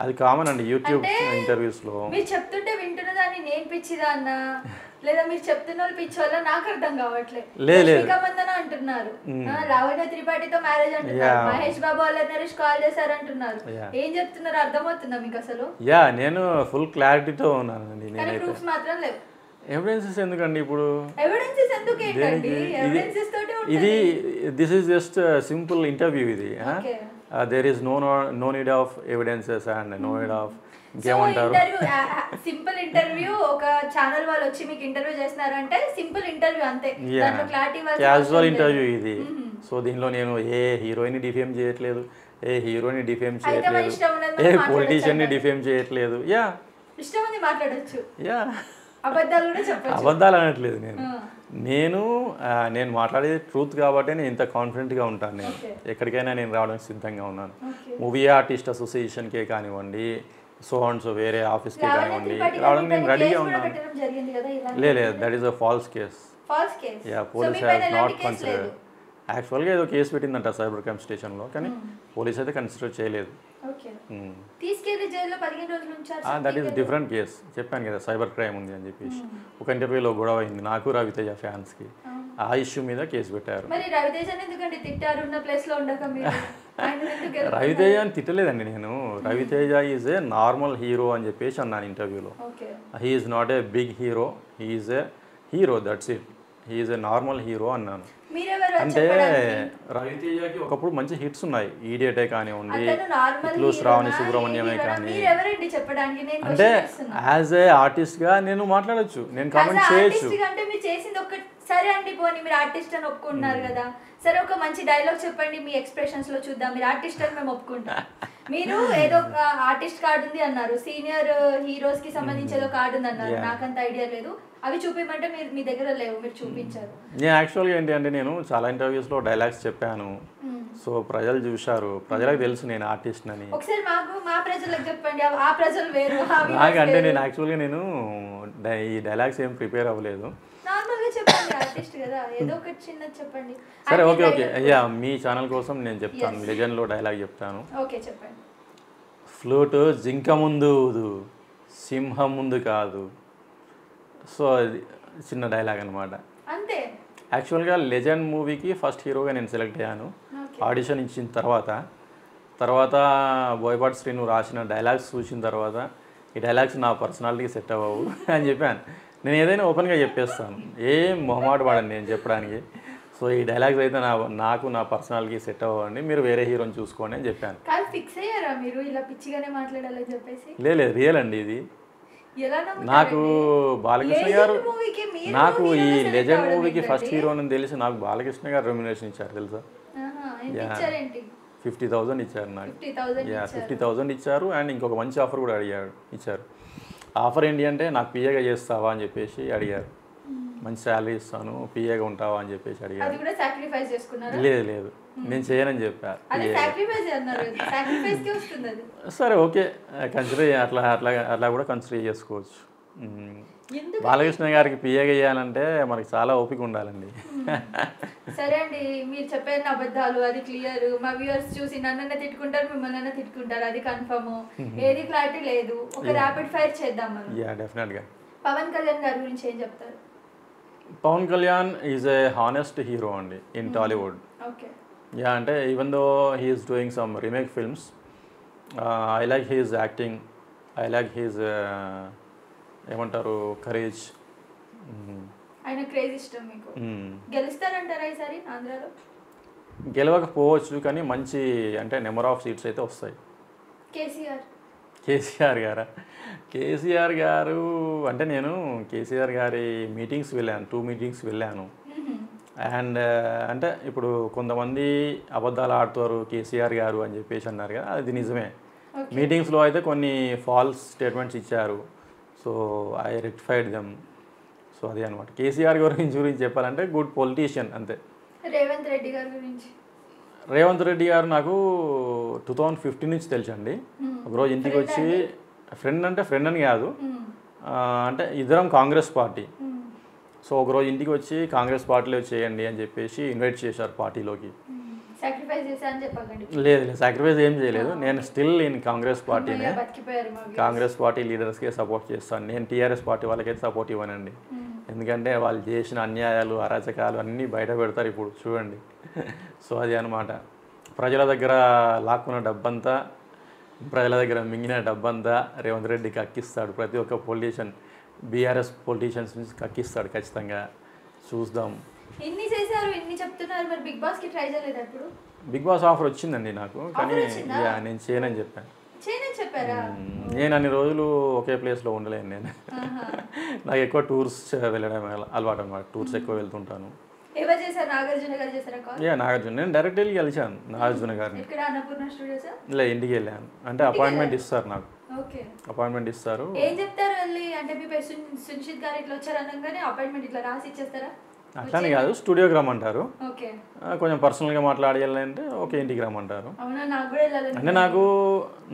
అది కామన్ అండి యూట్యూబ్ ఇంటర్వ్యూస్లో. మీరు చెప్తుంటే వింటున్న దాన్ని నేను పిచ్చిదా అన్న, లేదా మీరు చెప్తున్న వాళ్ళు పిచ్చి వల్ల నాకు అర్థం కావట్లేదు. మందన అంటున్నారు, లావణ్య త్రిపాఠితో మ్యారేజ్ అంటున్నారు, మహేష్ బాబు వాళ్ళ నరేష్ కాల్ చేశారు అంటున్నారు, ఏం చెప్తున్నారు అర్థమవుతుందా మీకు అసలు? నేను ఫుల్ క్లారిటీతో ఉన్నానండి. ప్రూఫ్స్ మాత్రం లేవు. ఎవిడెన్సెస్ ఎందుకండి ఇప్పుడు? ఎవిడెన్సెస్ ఎందుకు ఏంటండి? ఎవిడెన్సెస్ తోటి ఇది this is just simple interview ఇది. There is no need of evidences and no need of ఇంకేమంటారు. సింపుల్ ఇంటర్వ్యూ, ఒక ఛానల్ వాళ్ళు వచ్చి మీకు ఇంటర్వ్యూ చేస్తున్నారంటే సింపుల్ ఇంటర్వ్యూ అంతే, క్యాజువల్ ఇంటర్వ్యూ ఇది. సో దీనిలో నేను ఏ హీరోయిన్ డిఫేమ్ చేయట్లేదు, ఏ హీరోని డిఫేమ్ చేయట్లేదు, ఏ పొలిటీషియన్ని డిఫేమ్ చేయట్లేదు. ఇష్టం ఉంది మాట్లాడొచ్చు, అబద్ధాలు అనట్లేదు. నేను మాట్లాడేది ట్రూత్ కాబట్టి నేను ఇంత కాన్ఫిడెంట్గా ఉంటాను. నేను ఎక్కడికైనా నేను రావడానికి సిద్ధంగా ఉన్నాను. మూవీ ఆర్టిస్ట్ అసోసియేషన్కే కానివ్వండి, సో అండ్ సో వేరే ఆఫీస్కే కానివ్వండి, రావడానికి నేను రెడీగా ఉన్నాను. లేదు, that is a false case. Police has not considered. యాక్చువల్గా ఏదో కేసు పెట్టిందంట సైబర్ క్రైమ్ స్టేషన్లో, కానీ పోలీస్ అయితే కన్సిడర్ చేయలేదు. That is different case. చెప్పాను కదా సైబర్ క్రైమ్ ఉంది అని చెప్పేసి. ఒక ఇంటర్వ్యూలో గొడవ అయింది నాకు రవితేజ ఫ్యాన్స్కి, ఆ ఇష్యూ మీద కేసు పెట్టారు. రవితేజ అని తిట్టలేదండి నేను. Ravi Teja is a normal hero అని చెప్పేసి అన్నాను ఇంటర్వ్యూలో. He is not a big hero, he is a hero, that's it. He is a normal hero అన్నాను. అంటే రవితేజకి ఒకప్పుడు మంచి హిట్స్ ఉన్నాయి, ఈడియటే కానివ్వండి, ఇట్లు శ్రావణి సుబ్రహ్మణ్యమే కానీ. అంటే యాజ్ ఏ ఆర్టిస్ట్ గా నేను మాట్లాడొచ్చు, నేను కామెంట్ చేయొచ్చు. సరే అండి, పోనీ మీరు ఆర్టిస్ట్ అని ఒప్పుకుంటున్నారు కదా, సరే ఒక మంచి డైలాగ్ చెప్పండి మీ ఎక్స్ప్రెషన్స్ లో చూద్దాం, మీరు ఆర్టిస్ట్ అని మేము ఒప్పుకుంటాం. మీరు ఏదో ఒక ఆర్టిస్ట్ కార్డు ఉంది అన్నారు, సీనియర్ హీరోస్ కి సంబంధించి ఏదో కార్డు ఉంది అన్నారు, నాకంత ఐడియా లేదు, అవి చూపించమంటే మీరు మీ దగ్గర లేవు, మీరు చూపించారు. నేను యాక్చువల్గా ఏంటి అంటే నేను చాలా ఇంటర్వ్యూస్లో డైలాగ్స్ చెప్పాను, సో ప్రజలు చూశారు, ప్రజలకు తెలుసు నేను ఆర్టిస్ట్ అని. ఒకసారి మాకు మా ప్రజలకు చెప్పండి, ఆ ప్రజలు వేరు. నాకంటే నేను యాక్చువల్గా నేను ఈ డైలాగ్స్ ఏం ప్రిపేర్ అవ్వలేదు. నార్మల్గా చెప్పండి, ఆర్టిస్ట్ కదా, ఏదో ఒకటి చిన్నది చెప్పండి. సరే ఓకే అయ్యా, మీ ఛానల్ కోసం నేను చెప్తాను, లెజెండ్లో డైలాగ్ చెప్తాను. ఓకే చెప్పండి. ఫ్లూట్ జింక ముందు ఊదు, సింహం ముందు కాదు. సో అది చిన్న డైలాగ్ అనమాట. అంతే. యాక్చువల్గా లెజెండ్ మూవీకి ఫస్ట్ హీరోగా నేను సెలెక్ట్ అయ్యాను. ఆడిషన్ ఇచ్చిన తర్వాత బోయపాటి శ్రీను రాసిన డైలాగ్స్ చూసిన తర్వాత ఈ డైలాగ్స్ నా పర్సనాలిటీకి సెట్ అవ్వవు అని చెప్పాను. నేను ఏదైనా ఓపెన్గా చెప్పేస్తాను, ఏం మొహమాట పడండి నేను చెప్పడానికి. సో ఈ డైలాగ్స్ అయితే నాకు నా పర్సనాలిటీకి సెట్ అవ్వండి, మీరు వేరే హీరోని చూసుకోండి అని చెప్పాను. ఫిక్స్ అయ్యారా మీరు ఇలా పిచ్చిగానే మాట్లాడాలని చెప్పేసి? లేదు, రియల్ అండి ఇది. నాకు బాలకృష్ణ గారు, నాకు ఈ లెజెండ్ మూవీకి ఫస్ట్ హీరో అని తెలిసి నాకు బాలకృష్ణ గారు రెమ్యునరేషన్ ఇచ్చారు తెలుసా? 50,000 ఇచ్చారు నాకు. 50,000 ఇచ్చారు. అండ్ ఇంకొక మంచి ఆఫర్ కూడా ఇచ్చారు. ఆఫర్ ఏంటి అంటే నాకు పిఏగా చేస్తావా అని చెప్పేసి అడిగారు. మంచి శాలరీ ఇస్తాను, పిఏగా ఉంటావా అని చెప్పేసి అడిగారు. లేదు నేను చేయనని చెప్పాను. సరే ఓకే, కన్సిడర్ అట్లా కూడా కన్సిడర్ చేసుకోవచ్చు. బాలకృష్ణ గారికి పిఏగా చేయాలంటే మనకి చాలా ఓపిక ఉండాలండి. సరే అండి, మీరు చెప్పిన అబద్ధాలు అది క్లియర్. మా వ్యూవర్స్ చూసి నన్నన్నా తిట్టుకుంటారు, మిమ్మల్ని తిట్టుకుంటారు, అది కన్ఫర్మ్. ఏది క్లారిటీ లేదు. ఒక ర్యాపిడ్ ఫైర్ చేద్దాం మనం. డెఫినెట్గా. పవన్ కళ్యాణ్ గారి గురించి ఏం చెప్తారు? Pawan Kalyan is a honest hero అండి ఇన్ టాలీవుడ్. అంటే even though he is doing some remake films, I like his acting, I like his ఏమంటారు కరేజ్, ఆయన క్రేజ్ ఇష్టం మీకు. గెలుస్తారంటారా ఈసారి ఆంధ్రాలో? గెలవకపోవచ్చు కానీ మంచి అంటే నెంబర్ ఆఫ్ సీట్స్ అయితే వస్తాయి. కేసీఆర్ గారు అంటే నేను కేసీఆర్ గారి మీటింగ్స్ వెళ్ళాను, 2 మీటింగ్స్ వెళ్ళాను. అండ్ అంటే ఇప్పుడు కొంతమంది అబద్ధాలు ఆడుతారు కేసీఆర్ గారు అని చెప్పేసి అన్నారు కదా, అది నిజమే. మీటింగ్స్లో అయితే కొన్ని ఫాల్స్ స్టేట్మెంట్స్ ఇచ్చారు. So I rectified them. So అదే అనమాట. కేసీఆర్ గురించి చెప్పాలంటే గుడ్ పొలిటీషియన్ అంతే. రేవంత్ రెడ్డి గారు నాకు 2015 నుంచి తెలుసండి. ఒకరోజు ఇంటికి వచ్చి ఫ్రెండ్ అని కాదు, అంటే ఇద్దరం కాంగ్రెస్ పార్టీ. సో ఒకరోజు ఇంటికి వచ్చి కాంగ్రెస్ పార్టీలో చేయండి అని చెప్పేసి ఇన్వైట్ చేశారు పార్టీలోకి. లేదు సాక్రిఫైస్ ఏం చేయలేదు. నేను స్టిల్ నేను కాంగ్రెస్ పార్టీనే, కాంగ్రెస్ పార్టీ లీడర్స్కే సపోర్ట్ చేస్తాను. నేను టీఆర్ఎస్ పార్టీ వాళ్ళకైతే సపోర్ట్ ఇవ్వనండి. ఎందుకంటే వాళ్ళు చేసిన అన్యాయాలు అరాచకాలు అన్నీ బయట పెడతారు ఇప్పుడు చూడండి. సో అది అనమాట. ప్రజల దగ్గర లాక్కున్న డబ్బంతా, ప్రజల దగ్గర మింగిన డబ్బంతా రేవంత్ రెడ్డికి అక్కిస్తాడు. ప్రతి ఒక్క పొలిటీషియన్ బీఆర్ఎస్ పొలిటీషియన్స్ నుంచి కక్కిస్తాడు ఖచ్చితంగా. చూద్దాం. బిగ్ బాస్ ఆఫర్ వచ్చిందండి నాకు, కానీ నేను చేయనని చెప్పాను. నేను అన్ని రోజులు ఒకే ప్లేస్లో ఉండలేను. నేను నాకు ఎక్కువ టూర్స్ వెళ్ళడం అలవాటు అనమాట. టూర్స్ ఎక్కువ వెళ్తుంటాను. నాగార్జున నేను డైరెక్ట్ వెళ్ళి కలిసాను నాగార్జున గారిని. ఇలా ఇంటికి వెళ్ళాను. అంటే అపాయింట్మెంట్ ఇస్తారు నాకు, అపాయింట్మెంట్ ఇస్తారు. అట్లానే కాదు, స్టూడియోకి రమ్మంటారు. కొంచెం పర్సనల్గా మాట్లాడాలంటే ఓకే ఇంటికి రమ్మంటారు. అంటే నాకు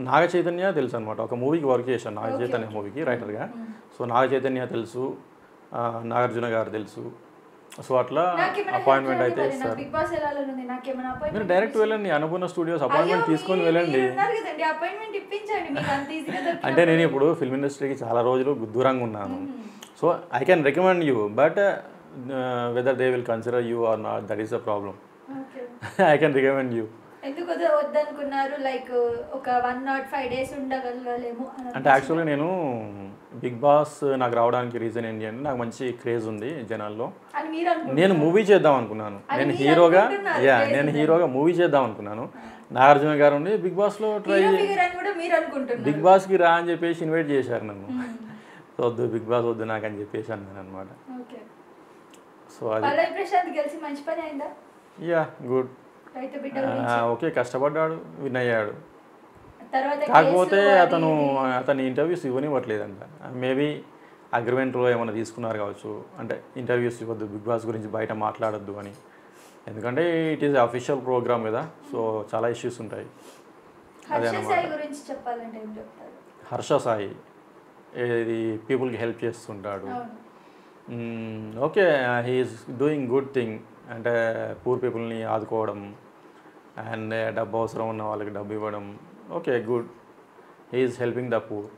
నాగ చైతన్య తెలుసు అనమాట. ఒక మూవీకి వర్క్ చేశాను, నాగ చైతన్య మూవీకి రైటర్గా. సో నాగ చైతన్య తెలుసు, నాగార్జున గారు తెలుసు. సో అట్లా అపాయింట్మెంట్ అయితే ఇస్తారు. మీరు డైరెక్ట్ వెళ్ళండి, అనుకున్న స్టూడియోస్ అపాయింట్మెంట్ తీసుకొని వెళ్ళండి. అంటే నేను ఇప్పుడు ఫిల్మ్ ఇండస్ట్రీకి చాలా రోజులు దూరంగా ఉన్నాను. So I can recommend you, but whether they will consider you or not, that is the problem. I can recommend you. ఎందుకు వద్దనుకున్నారు? లైక్ ఒక 105 డేస్ ఉండగలలేము అంటే యాక్చువల్గా నేను బిగ్ బాస్ నాకు రావడానికి రీజన్ ఏంటి అంటే నాకు మంచి క్రేజ్ ఉంది జనాల్లో. నేను మూవీ చేద్దాం అనుకున్నాను. నేను హీరోగా మూవీ చేద్దాం అనుకున్నాను. నాగార్జున గారు ఉండి బిగ్ బాస్లో బిగ్ బాస్కి రా అని చెప్పేసి ఇన్వైట్ చేశారు నన్ను. సో వద్దు బిగ్ బాస్ వద్దు నాకు అని చెప్పేసి అన్నాను అనమాట. సో అది గుడ్. ఓకే కష్టపడ్డాడు, విన్ అయ్యాడు. కాకపోతే అతని ఇంటర్వ్యూస్ ఇవ్వనివ్వట్లేదంట. మేబీ అగ్రిమెంట్లో ఏమైనా తీసుకున్నారు కావచ్చు, అంటే ఇంటర్వ్యూస్ ఇవ్వద్దు, బిగ్ బాస్ గురించి బయట మాట్లాడొద్దు అని. ఎందుకంటే ఇట్ ఈస్ అఫీషియల్ ప్రోగ్రామ్ కదా, సో చాలా ఇష్యూస్ ఉంటాయి. అదేనమాట. హర్ష సాయి ఇది పీపుల్కి హెల్ప్ చేస్తుంటాడు. Okay he is doing good thing. అంటే పూర్ పీపుల్ని ఆదుకోవడం అండ్ డబ్బు అవసరం ఉన్న వాళ్ళకి డబ్బు ఇవ్వడం. Okay good, he is helping the poor.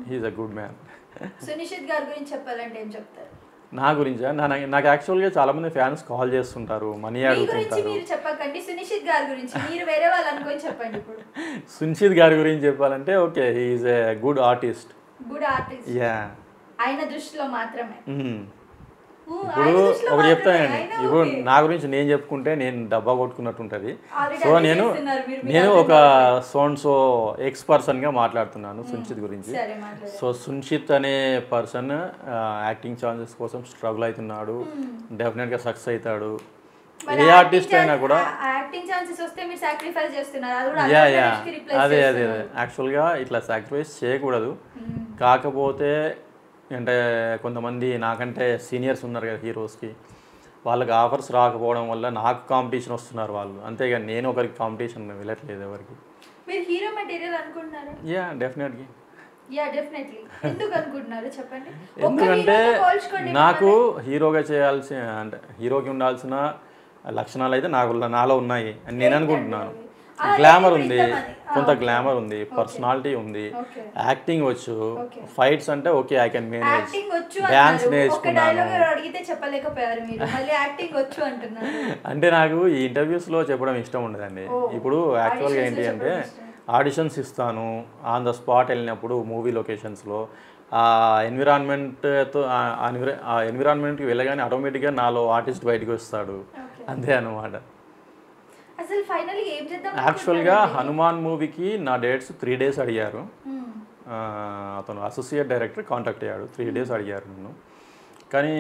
He is a good man. Sunishchit గారి గురించి చెప్పాలంటే ఏం చెప్తారు? నా గురించా? నాకు యాక్చువల్గా చాలా మంది ఫ్యాన్స్ కాల్ చేస్తుంటారు, మనీ అడుగుతుంటారు. సునిశ్చిత్ గారి గురించి చెప్పాలంటే okay he is a good artist. Yeah ఆయన దృష్టిలో మాత్రమే. ఇప్పుడు ఒకటి చెప్తానండి, ఇప్పుడు నా గురించి నేను చెప్పుకుంటే నేను డబ్బా కొట్టుకున్నట్టు ఉంటుంది. సో నేను ఒక సో ఎక్స్ పర్సన్గా మాట్లాడుతున్నాను సునిశ్చిత్ గురించి. సో సునిశ్చిత్ అనే పర్సన్ యాక్టింగ్ ఛాన్సెస్ కోసం స్ట్రగుల్ అవుతున్నాడు. డెఫినెట్గా సక్సెస్ అవుతాడు. ఏ ఆర్టిస్ట్ అయినా కూడా అదే యాక్చువల్గా ఇట్లా సాక్రిఫైస్ చేయకూడదు. కాకపోతే అంటే కొంతమంది నాకంటే సీనియర్స్ ఉన్నారు కదా హీరోస్కి, వాళ్ళకి ఆఫర్స్ రాకపోవడం వల్ల నాకు కాంపిటీషన్ వస్తున్నారు వాళ్ళు. అంతేగాని నేను ఒకరికి కాంపిటీషన్ వెళ్ళట్లేదు ఎవరికి. మీరు హీరో మెటీరియల్ అనుకుంటున్నారా? Yeah definitely. ఎందుకంటే నాకు హీరోగా చేయాల్సిన అంటే హీరోకి ఉండాల్సిన లక్షణాలు అయితే నాలో ఉన్నాయి అని నేను అనుకుంటున్నాను. గ్లామర్ ఉంది, కొంత గ్లామర్ ఉంది, పర్సనాలిటీ ఉంది, యాక్టింగ్ వచ్చు, ఫైట్స్ అంటే okay I can manage, dance నేర్చుకున్నాను. అంటే నాకు ఈ ఇంటర్వ్యూస్లో చెప్పడం ఇష్టం ఉండదండి. ఇప్పుడు యాక్చువల్గా ఏంటి అంటే ఆడిషన్స్ ఇస్తాను, ఆన్ ద స్పాట్ వెళ్ళినప్పుడు మూవీ లొకేషన్స్లో ఆ ఎన్విరాన్మెంట్తో ఆ ఎన్విరాన్మెంట్కి వెళ్ళగానే ఆటోమేటిక్గా నాలో ఆర్టిస్ట్ బయటకు వస్తాడు, అంతే అన్నమాట. అసలు ఫైనల్లీ ఏం చేద్దాం యాక్చువల్గా హనుమాన్ మూవీకి నా డేట్స్ 3 days అడిగారు. అతను అసోసియేట్ డైరెక్టర్ కాంటాక్ట్ అయ్యాడు, 3 days అడిగారు నన్ను. కానీ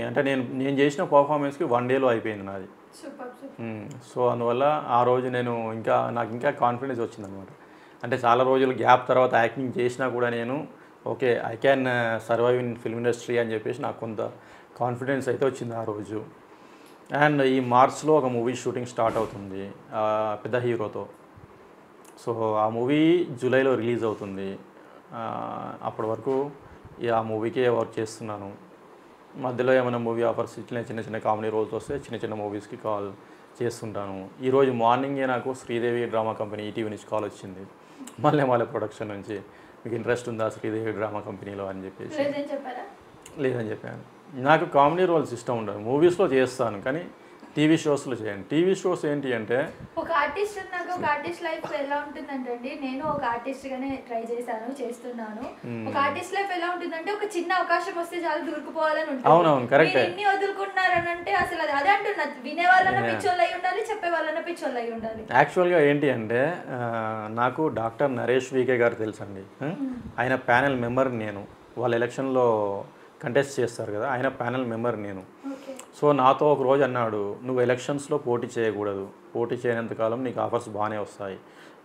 అంటే నేను చేసిన పర్ఫార్మెన్స్కి 1 day అయిపోయింది నాది. సో అందువల్ల ఆ రోజు నాకు ఇంకా కాన్ఫిడెన్స్ వచ్చిందనమాట. అంటే చాలా రోజులు గ్యాప్ తర్వాత యాక్టింగ్ చేసినా కూడా నేను okay I can survive in film industry అని చెప్పేసి నాకు కొంత కాన్ఫిడెన్స్ అయితే వచ్చింది ఆ రోజు. అండ్ ఈ మార్చ్లో ఒక మూవీ షూటింగ్ స్టార్ట్ అవుతుంది పెద్ద హీరోతో. సో ఆ మూవీ జూలైలో రిలీజ్ అవుతుంది. అప్పటి వరకు ఆ మూవీకే వర్క్ చేస్తున్నాను. మధ్యలో ఏమైనా మూవీ ఆఫర్స్ చిన్న చిన్న కామెడీ రోల్స్ వస్తే చిన్న మూవీస్కి కాల్ చేస్తుంటాను. ఈరోజు మార్నింగే నాకు శ్రీదేవి డ్రామా కంపెనీ ఈటీవీ నుంచి కాల్ వచ్చింది, మల్లె ప్రొడక్షన్ నుంచి. మీకు ఇంట్రెస్ట్ ఉందా శ్రీదేవి డ్రామా కంపెనీలో అని చెప్పేసి. లేదని చెప్పాను. నాకు కామెడీ రోల్స్ ఇష్టం ఉండదు, మూవీస్లో చేస్తాను కానీ టీవీ షోస్లో చేయండి. టీవీ షోస్ ఏంటి అంటే ఒక ఆర్టిస్ట్ నాకు ఒక ఆర్టిస్ట్ లైఫ్ ఎలా ఉంటుందంటే అండి, నేను ఒక ఆర్టిస్ట్గానే ట్రై చేస్తున్నాను. ఒక ఆర్టిస్ట్ లైఫ్ ఎలా ఉంటుందంటే ఒక చిన్న అవకాశం వస్తే చాలా దూరుకుపోవాలని ఉంటుంది. అవునవును కరెక్ట్. ఎన్ని వదులుకున్నారని అంటే అసలు అదే అంటున్నా, వినే వాళ్ళన్న పిచ్చోళ్ళు అయి ఉండాలి, చెప్పే వాళ్ళన్న పిచ్చోళ్ళు అయి ఉండాలి. యాక్చువల్గా ఏంటి అంటే నాకు డాక్టర్ నరేష్ వికే గారు తెలుసండి. ఆయన ప్యానెల్ మెంబర్ నేను. వాళ్ళ ఎలక్షన్లో కంటెస్ట్ చేస్తారు కదా, ఆయన ప్యానెల్ మెంబర్ నేను. సో నాతో ఒక రోజు అన్నాడు, నువ్వు ఎలక్షన్స్లో పోటీ చేయకూడదు, పోటీ చేయనంతకాలం నీకు ఆఫర్స్ బాగానే వస్తాయి.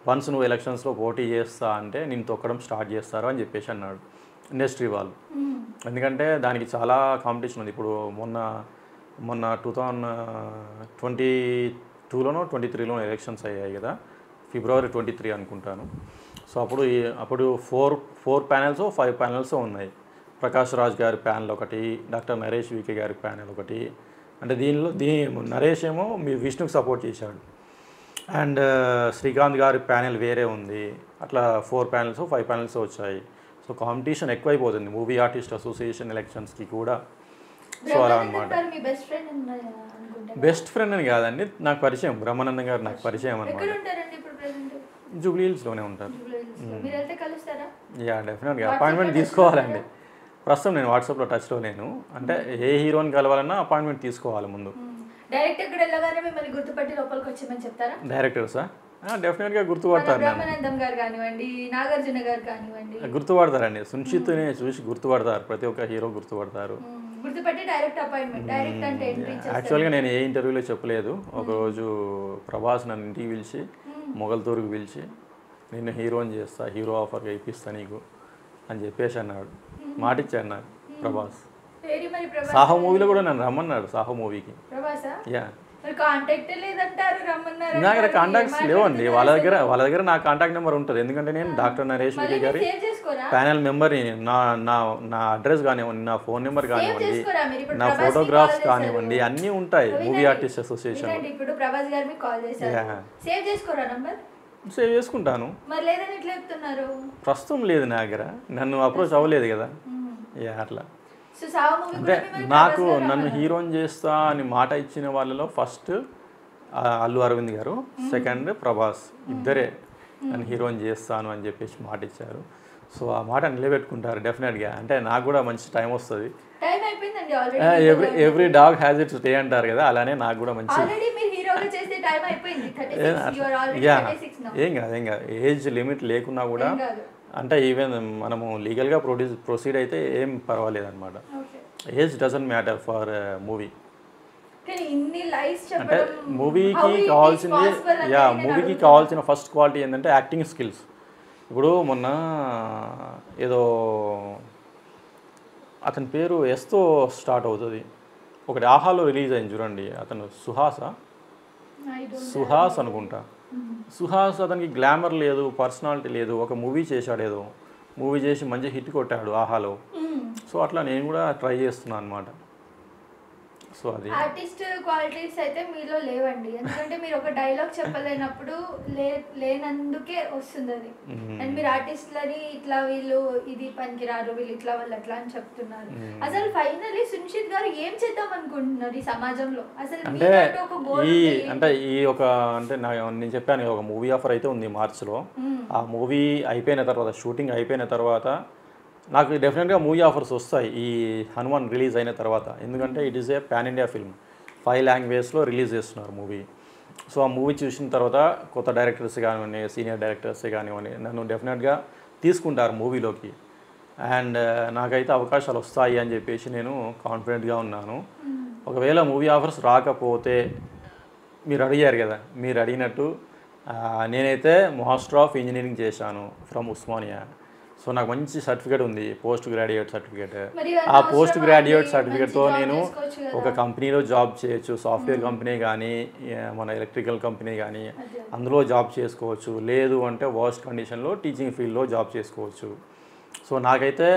వన్స్ నువ్వు ఎలక్షన్స్లో పోటీ చేస్తా అంటే నేను తొక్కడం స్టార్ట్ చేస్తారు అని చెప్పేసి అన్నాడు ఇండస్ట్రీ వాళ్ళు. ఎందుకంటే దానికి చాలా కాంపిటీషన్ ఉంది. ఇప్పుడు మొన్న 2022లోనో 23లోనో ఎలక్షన్స్ అయ్యాయి కదా, February 23 అనుకుంటాను. సో అప్పుడు 4 panels 5 panels ఉన్నాయి. ప్రకాష్ రాజ్ గారి ప్యానెల్ ఒకటి, డాక్టర్ నరేష్ వికే గారి ప్యానెల్ ఒకటి. అంటే దీనిలో నరేష్ ఏమో మీ విష్ణుకి సపోర్ట్ చేశాడు, అండ్ శ్రీకాంత్ గారి ప్యానెల్ వేరే ఉంది. అట్లా 4 panels 5 panels వచ్చాయి. సో కాంపిటీషన్ ఎక్కువైపోతుంది మూవీ ఆర్టిస్ట్ అసోసియేషన్ ఎలక్షన్స్కి కూడా. సో అలా అనమాట. బెస్ట్ ఫ్రెండ్ అని కాదండి, నాకు పరిచయం. బ్రహ్మానందం గారు నాకు పరిచయం అనమాట. జూబ్లీ హిల్స్లోనే ఉంటారు. యా డెఫినెట్గా అపాయింట్మెంట్ తీసుకోవాలండి. ప్రస్తుతం నేను వాట్సాప్లో టచ్లో లేను. అంటే ఏ హీరోని కలవాలన్నా అపాయింట్మెంట్ తీసుకోవాలి ముందు. డైరెక్టర్సా డెఫినెట్గా గుర్తుపడతారు, గుర్తుపడతారండి. సున్షిత్ని చూసి గుర్తుపడతారు, ప్రతి ఒక్క హీరో గుర్తుపడతారు. యాక్చువల్గా నేను ఏ ఇంటర్వ్యూలో చెప్పలేదు. ఒకరోజు ప్రభాస్ నన్ను ఇంటికి పిలిచి మొగల్తూరుకు పిలిచి నిన్ను హీరోని చేస్తా, హీరో ఆఫర్గా ఇప్పిస్తా నీకు అని చెప్పేసి అన్నాడు. మాటిచ్చాడు నాకు ప్రభాస్. సాహో మూవీలో కూడా నన్ను రమ్మన్నాడు, సాహో మూవీకి. యా నా దగ్గర కాంటాక్ట్స్ లేవండి. వాళ్ళ దగ్గర నా కాంటాక్ట్ నెంబర్ ఉంటుంది. ఎందుకంటే నేను డాక్టర్ నరేష్ వికే గారి ప్యానెల్ మెంబర్ని. నా అడ్రస్ కానివ్వండి, నా ఫోన్ నెంబర్ కానివ్వండి, నా ఫోటోగ్రాఫ్స్ కానివ్వండి, అన్నీ ఉంటాయి మూవీ ఆర్టిస్ట్ అసోసియేషన్. సేవ్ చేసుకుంటాను. ప్రస్తుతం లేదు నా దగ్గర, నన్ను అప్రోచ్ అవ్వలేదు కదా. యా అట్లా. అంటే నాకు నన్ను హీరోని చేస్తా అని మాట ఇచ్చిన వాళ్ళలో ఫస్ట్ అల్లు అరవింద్ గారు, సెకండ్ ప్రభాస్, ఇద్దరే నన్ను హీరోని చేస్తాను అని చెప్పేసి మాట ఇచ్చారు. సో ఆ మాట నిలబెట్టుకుంటారు డెఫినెట్గా. అంటే నాకు కూడా మంచి టైం వస్తుంది. Every dog has its day అంటారు కదా, అలానే నాకు కూడా మంచి. ఏం కాదు ఏజ్ లిమిట్ లేకున్నా కూడా, అంటే ఈవెన్ మనము లీగల్గా ప్రొసీడ్ అయితే ఏం పర్వాలేదు అనమాట. Age doesn't matter for movie. అంటే మూవీకి కావాల్సిన ఫస్ట్ క్వాలిటీ ఏంటంటే యాక్టింగ్ స్కిల్స్. ఇప్పుడు మొన్న ఏదో అతని పేరు ఎస్తో స్టార్ట్ అవుతుంది ఒకటి, ఆహాలో రిలీజ్ అయింది చూడండి, అతను సుహాస్ అనుకుంటా. సుహాస్ అతనికి గ్లామర్ లేదు, పర్సనాలిటీ లేదు. ఒక మూవీ చేశాడు, ఏదో మూవీ చేసి మంచి హిట్ కొట్టాడు ఆహాలో. సో అట్లా నేను కూడా ట్రై చేస్తున్నాను అనమాట. సో అది ఆర్టిస్ట్ క్వాలిటీస్ అయితే మీలో లేవండి. ఎందుకంటే మీరు ఒక డైలాగ్ చెప్పలేనప్పుడు లేనందుకే వస్తుంది అది. అండ్ మీరు ఆర్టిస్ట్లని ఇట్లా వీళ్ళు ఇది పనికిరారు, వీళ్ళు ఇట్లా వాళ్ళు అట్లా అని చెప్తున్నారు. అసలు ఫైనల్లీ సున్షిత్ గారు ఏం చేద్దాం అనుకుంటున్నారు ఈ సమాజంలో? అసలు నేను చెప్పాను ఒక మూవీ ఆఫర్ అయితే ఉంది మార్చ్లో. ఆ మూవీ అయిపోయిన తర్వాత, షూటింగ్ అయిపోయిన తర్వాత నాకు డెఫినెట్గా మూవీ ఆఫర్స్ వస్తాయి ఈ హనుమాన్ రిలీజ్ అయిన తర్వాత. ఎందుకంటే it is a pan India film, 5 లాంగ్వేజ్లో రిలీజ్ చేస్తున్నారు మూవీ. సో ఆ మూవీ చూసిన తర్వాత కొత్త డైరెక్టర్స్ కానివ్వండి, సీనియర్ డైరెక్టర్స్ కానివ్వండి, నన్ను డెఫినెట్గా తీసుకుంటారు మూవీలోకి. అండ్ నాకైతే అవకాశాలు వస్తాయి అని చెప్పేసి నేను కాన్ఫిడెంట్గా ఉన్నాను. ఒకవేళ మూవీ ఆఫర్స్ రాకపోతే, మీరు అడిగారు కదా, మీరు అడిగినట్టు నేనైతే మాస్టర్ ఆఫ్ ఇంజనీరింగ్ చేశాను ఫ్రమ్ ఉస్మానియా. సో నాకు మంచి సర్టిఫికేట్ ఉంది, పోస్ట్ గ్రాడ్యుయేట్ సర్టిఫికేట్. ఆ పోస్ట్ గ్రాడ్యుయేట్ సర్టిఫికేట్తో నేను ఒక కంపెనీలో జాబ్ చేయొచ్చు, సాఫ్ట్వేర్ కంపెనీ కానీ మన ఎలక్ట్రికల్ కంపెనీ కానీ, అందులో జాబ్ చేసుకోవచ్చు. లేదు అంటే వర్స్ట్ కండిషన్లో టీచింగ్ ఫీల్డ్లో జాబ్ చేసుకోవచ్చు. సో నాకైతే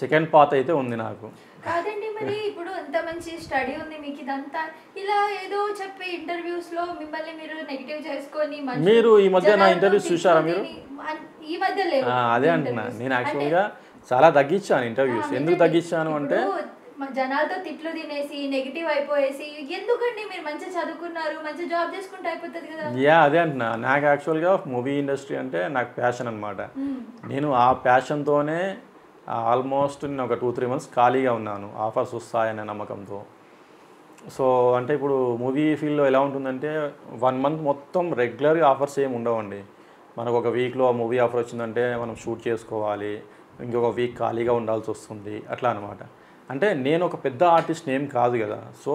సెకండ్ పాత్ అయితే ఉంది నాకు. కాదండి, మరి ఇప్పుడు ఎంత మంచి స్టడీ ఉంది మీకు, ఇదంతా ఇలా ఏదో చెప్పి ఇంటర్వ్యూస్లో మిమ్మల్ని మీరు నెగిటివ్ చేసుకొని మీరు ఈ మధ్య నా ఇంటర్వ్యూస్ చూసారా మీరు? ఈ మధ్య లేవు. అదే అంటున్నా, నేను యాక్చువల్గా చాలా తగ్గించాను ఇంటర్వ్యూస్. ఎందుకు తగ్గించాను అంటే జనాలతో తిట్లు తినేసి నెగిటివ్ అయిపోయేసి, ఎందుకండి మీరు మంచిగా చదువుకున్నారు, మంచి జాబ్ చేసుకుంటే అయిపోతుంది కదా. అదే అంటున్నా, నాకు యాక్చువల్గా మూవీ ఇండస్ట్రీ అంటే నాకు ప్యాషన్ అనమాట. నేను ఆ ప్యాషన్తోనే ఆల్మోస్ట్ నేను ఒక 2-3 months ఖాళీగా ఉన్నాను, ఆఫర్స్ వస్తాయనే నమ్మకంతో. సో అంటే ఇప్పుడు మూవీ ఫీల్డ్లో ఎలా ఉంటుందంటే 1 month మొత్తం రెగ్యులర్గా ఆఫర్స్ ఏమి ఉండవండి. మనకు ఒక వీక్లో మూవీ ఆఫర్ వచ్చిందంటే మనం షూట్ చేసుకోవాలి, ఇంకొక వీక్ ఖాళీగా ఉండాల్సి వస్తుంది, అట్లా అనమాట. అంటే నేను ఒక పెద్ద ఆర్టిస్ట్ ఏం కాదు కదా. సో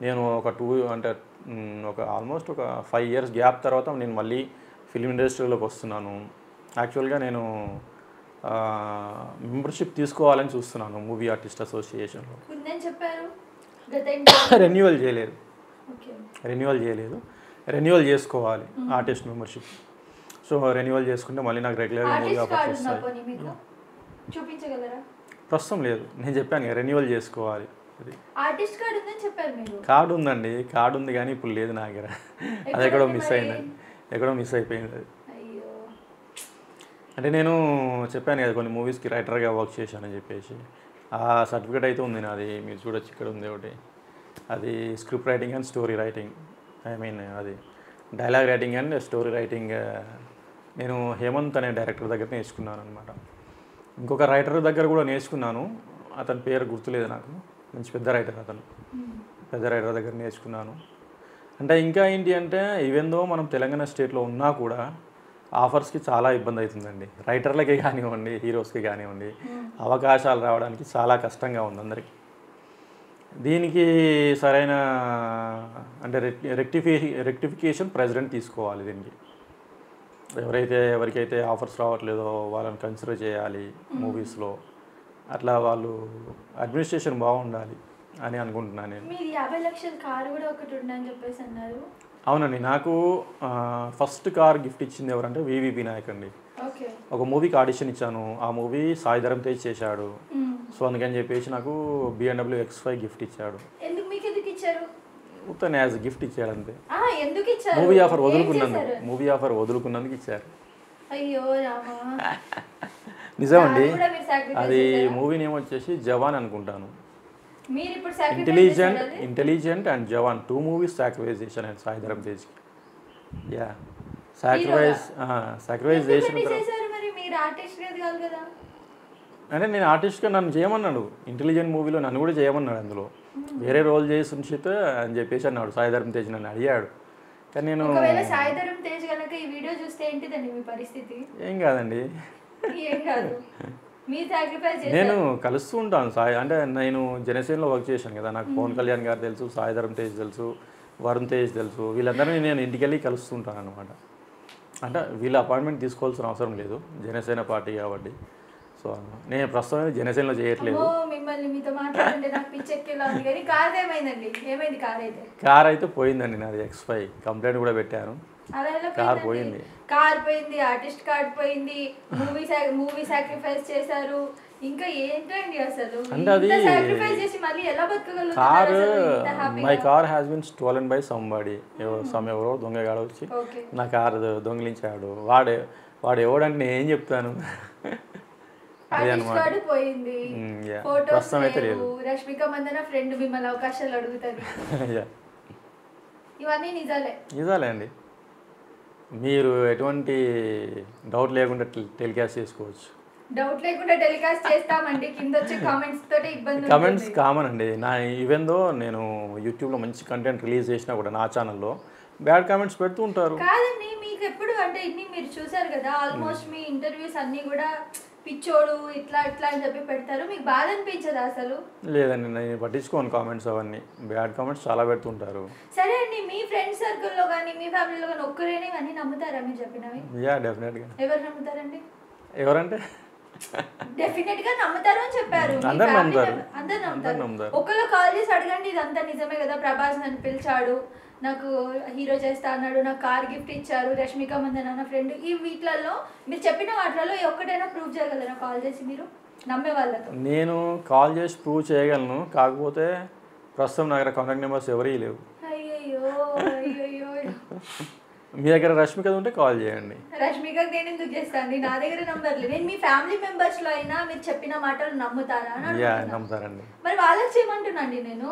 నేను ఒక ఆల్మోస్ట్ ఒక 5 years గ్యాప్ తర్వాత నేను మళ్ళీ ఫిల్మ్ ఇండస్ట్రీలోకి వస్తున్నాను. యాక్చువల్గా నేను మెంబర్షిప్ తీసుకోవాలని చూస్తున్నాను మూవీ ఆర్టిస్ట్ అసోసియేషన్లో. రెన్యువల్ చేయలేదు, రెన్యువల్ చేసుకోవాలి ఆర్టిస్ట్ మెంబర్షిప్. సో రెన్యువల్ చేసుకుంటే మళ్ళీ నాకు రెగ్యులర్గా మూవీ ఆఫర్స్ వస్తాయి. ప్రస్తుతం లేదు, నేను చెప్పాను కదా, రెన్యువల్ చేసుకోవాలి. కార్డు ఉందండి, కార్డు ఉంది కానీ ఇప్పుడు లేదు నా దగ్గర. అది ఎక్కడో మిస్ అయిపోయింది అది. అంటే నేను చెప్పాను కదా కొన్ని మూవీస్కి రైటర్గా వర్క్ చేశానని చెప్పేసి, ఆ సర్టిఫికేట్ అయితే ఉంది నాది, మీరు చూడొచ్చు, ఇక్కడ ఉంది ఒకటి. అది script writing and story writing, అది dialogue writing and story writing. నేను హేమంత్ అనే డైరెక్టర్ దగ్గర నేర్చుకున్నాను అనమాట. ఇంకొక రైటర్ దగ్గర కూడా నేర్చుకున్నాను, అతని పేరు గుర్తులేదు నాకు, మంచి పెద్ద రైటర్ అతను, పెద్ద రైటర్ దగ్గర నేర్చుకున్నాను. అంటే ఇంకా ఏంటి అంటే, ఈవెన్ దో మనం తెలంగాణ స్టేట్లో ఉన్నా కూడా ఆఫర్స్కి చాలా ఇబ్బంది అవుతుందండి. రైటర్లకే కానివ్వండి, హీరోస్కి కానివ్వండి, అవకాశాలు రావడానికి చాలా కష్టంగా ఉంది అందరికీ. దీనికి సరైన అంటే రెక్టిఫికేషన్ ప్రెసిడెంట్ తీసుకోవాలి. దీనికి ఎవరికైతే ఆఫర్స్ రావట్లేదో వాళ్ళని కన్సిడర్ చేయాలి మూవీస్లో. అట్లా వాళ్ళు అడ్మినిస్ట్రేషన్ బాగుండాలి అని అనుకుంటున్నాను నేను. మీరు 50 లక్షల కారు కూడా ఒకటి ఉందని చెప్పేసి అన్నారు. అవునండి, నాకు ఫస్ట్ కార్ గిఫ్ట్ ఇచ్చింది ఎవరంటే వివి వినాయక్ అండి. ఒక మూవీకి ఆడిషన్ ఇచ్చాను, ఆ మూవీ సాయి ధరమ్ తేజ్ చేశాడు. సో అందుకని చెప్పేసి నాకు BMW X5 గిఫ్ట్ ఇచ్చాడు. ఉత్తనే యాజ్ గిఫ్ట్ ఇచ్చాడు అంతే. మూవీ ఆఫర్ వదులుకున్నందుకు ఇచ్చారు. నిజమండి, అది మూవీ నేమ్ వచ్చేసి జవాన్ అనుకుంటాను. Intelligent and Jawan 2 movies sacrifice చేశాను నేను సాయి ధరమ్ తేజ్కి. సాక్రిఫైస్ చేసిన అంటే నేను ఆర్టిస్ట్గా నన్ను చేయమన్నాడు. ఇంటెలిజెంట్ మూవీలో నన్ను కూడా చేయమన్నాడు, అందులో వేరే రోల్ చేసి ఉంచితే అని చెప్పేసి అన్నాడు. సాయి ధరమ్ తేజ్ నన్ను అడిగాడు, కానీ నేను ఏం కాదండి, నేను కలుస్తూ ఉంటాను సాయి. అంటే నేను జనసేనలో వర్క్ చేశాను కదా, నాకు పవన్ కళ్యాణ్ గారు తెలుసు, సాయి ధరమ్ తేజ్ తెలుసు, వరుణ్ తేజ్ తెలుసు, వీళ్ళందరినీ నేను ఇంటికి వెళ్ళి కలుస్తుంటాను అనమాట. అంటే వీళ్ళ అపాయింట్మెంట్ తీసుకోవాల్సిన అవసరం లేదు, జనసేన పార్టీ కాబట్టి. సో నేను ప్రస్తుతం జనసేనలో చేయట్లేదు. కార్ అయితే పోయిందండి నాది, X5. కంప్లైంట్ కూడా పెట్టాను, కార్ పోయింది. ఆర్టిస్ట్ కార్డ్ పోయింది, మూవీ సాక్రిఫైస్ చేశారు, ఇంకా ఏంటండి అసలు? అంటే అది car, my car has been stolen by somebody. ఎవరో దొంగగాడు వచ్చి నా కార్ దొంగిలించాడు. వాడు ఎవడంటే నేను ఏం చెప్తాను. అదే అనమాట, ప్రస్తుతం అయితే లేదు. రష్మిక మందన ఫ్రెండ్ మిమ్మల్ని అవకాశాలు అడుగుతుంది, ఇవన్నీ నిజాలే అండి. మీరు ఎటువంటి డౌట్ లేకుండా టెలికాస్ట్ చేసుకోవచ్చు. డౌట్ లేకుండా టెలికాస్ట్ చేస్తామండి. కింద వచ్చే కామెంట్స్ తోటి ఇబ్బంది. కామెంట్స్ కామన్ అండి. నా ఈవెన్ దో నేను యూట్యూబ్లో మంచి కంటెంట్ రిలీజ్ చేసినా కూడా నా ఛానల్లో బ్యాడ్ కామెంట్స్ పెడుతూ ఉంటారు. కాదండి, మీకు ఎప్పుడు అంటే ఇన్ని మీరు చూసారు కదా, ఆల్మోస్ట్ మీ ఇంటర్వ్యూస్ అన్నీ కూడా పిచ్చోడు ఇట్లా ఇట్లా అని చెప్పి పెడతారు. మీకు బాధ అనిపించదా అసలు? లేదండి, నేను పట్టించుకోను కామెంట్స్, అవన్నీ బ్యాడ్ కామెంట్స్ చాలా పెడుతుంటారు. సరే అండి, మీ ఫ్రెండ్స్ సర్కిల్లో కానీ మీ ఫ్యామిలీలో కానీ ఒక్కరేనే కానీ నమ్ముతారా మీరు చెప్పినవి? యా డెఫినెట్గా. ఎవరు నమ్ముతారండి? ఎవరంటే డెఫినెట్ గా నమ్ముతారు అని చెప్పారు. అందరు నమ్ముతారు. అందరు నమ్ముతారు. ఒకళ్ళు కాల్ చేసి అడగండి, ఇదంతా నిజమే కదా, ప్రభాస్ నన్ను పిలిచాడు, నాకు హీరో చేస్తా అన్నాడు, నాకు కార్ గిఫ్ట్ ఇచ్చారు, రష్మిక మందన నా ఫ్రెండ్, ఈ వీటిలలో మీరు చెప్పిన వాటిలలో ఒక్కటైనా ప్రూవ్ చేయగలరా కాల్ చేసి మీరు నమ్మే వాళ్ళతో? నేను కాల్ చేసి ప్రూవ్ చేయగలను, కాకపోతే ప్రస్తుతం నా దగ్గర కాంటాక్ట్ నెంబర్స్ ఎవరీ లేవు. అయ్యయ్యో అయ్యయ్యో. మీ దగ్గర రష్మిక ఉంటే కాల్ చేయండి. రష్మికకి నేను ఎందుకు చేస్తాను? నా దగ్గర నంబర్ లేదు. నేను మీ ఫ్యామిలీ మెంబర్స్ లో అయినా మీరు చెప్పిన మాటలు నమ్ముతారా? నమ్ముతారండి. మరి వాళ్ళకి చేయమంటున్నాండి నేను.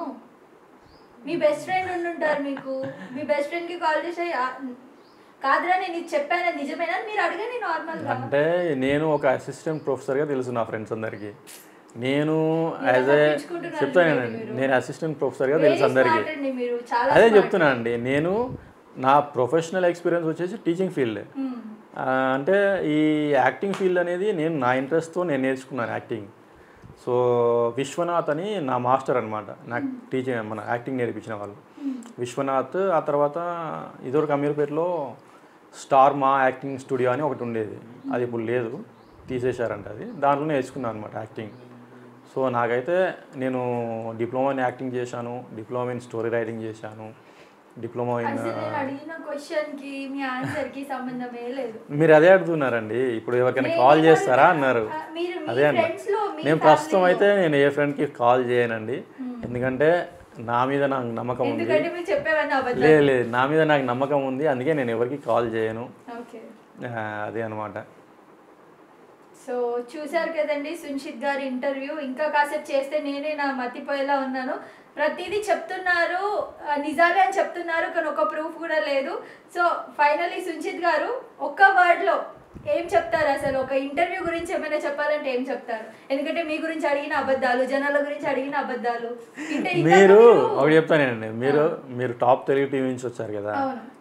మీ బెస్ట్ ఫ్రెండ్ ఉండుంటారు, మీకు మీ బెస్ట్ ఫ్రెండ్ కి కాల్ చేసి కాదురా నేను ఇది చెప్పాను నిజమేనా మీరు అడగండి నార్మల్గా. అంటే నేను ఒక అసిస్టెంట్ ప్రొఫెసర్గా తెలుసు నా ఫ్రెండ్స్ అందరికీ. నేను యాజ్ ఏ చెప్తానండి, నేను అసిస్టెంట్ ప్రొఫెసర్గా తెలుసు అందరికీ. అదే చెప్తున్నా అండి, నేను నా ప్రొఫెషనల్ ఎక్స్పీరియన్స్ వచ్చేసి టీచింగ్ ఫీల్డ్. అంటే ఈ యాక్టింగ్ ఫీల్డ్ అనేది నేను నా ఇంట్రెస్ట్తో నేను నేర్చుకున్నాను యాక్టింగ్. సో విశ్వనాథ్ అని నా మాస్టర్ అనమాట, నాకు టీచింగ్ మన యాక్టింగ్ నేర్పించిన వాళ్ళు విశ్వనాథ్. ఆ తర్వాత ఇదివరకు అమీర్పేటలో స్టార్ మా యాక్టింగ్ స్టూడియో అని ఒకటి ఉండేది, అది ఇప్పుడు లేదు, తీసేశారంట. అది దాంట్లో నేర్చుకున్నాను అనమాట యాక్టింగ్. సో నాకైతే నేను డిప్లొమా ఇన్ యాక్టింగ్ చేశాను, డిప్లొమా ఇన్ స్టోరీ రైటింగ్ చేశాను, డిప్లొమా ఇన్. మీరు అదే అడుగుతున్నారండి, ఇప్పుడు ఎవరికైనా కాల్ చేస్తారా అన్నారు. అదే అన్న, నేను ప్రస్తుతం అయితే నేను ఏ ఫ్రెండ్కి కాల్ చేయనండి, ఎందుకంటే నా మీద నాకు నమ్మకం ఉంది. లేదు, నా మీద నాకు నమ్మకం ఉంది, అందుకే నేను ఎవరికి కాల్ చేయను. అదే అనమాట. సో చూశారు కదండి సున్షిత్ గారి ఇంటర్వ్యూ. ఇంకా కాసేపు చేస్తే నేనే నా మతిపోయేలా ఉన్నాను. ప్రతిదీ చెప్తున్నారు, నిజాలే అని చెప్తున్నారు, కానీ ఒక ప్రూఫ్ కూడా లేదు. సో ఫైనలీ సున్షిత్ గారు ఒక్క వర్డ్లో ఏం చెప్తారు అసలు? ఒక ఇంటర్వ్యూ గురించి ఏమైనా చెప్పాలంటే ఏం చెప్తారు? ఎందుకంటే మీ గురించి అడిగిన అబద్ధాలు, జనాల గురించి అడిగిన అబద్ధాలు. మీరు ఒకటి చెప్తానండి, మీరు టాప్ తెలుగు టీవీ నుంచి వచ్చారు కదా,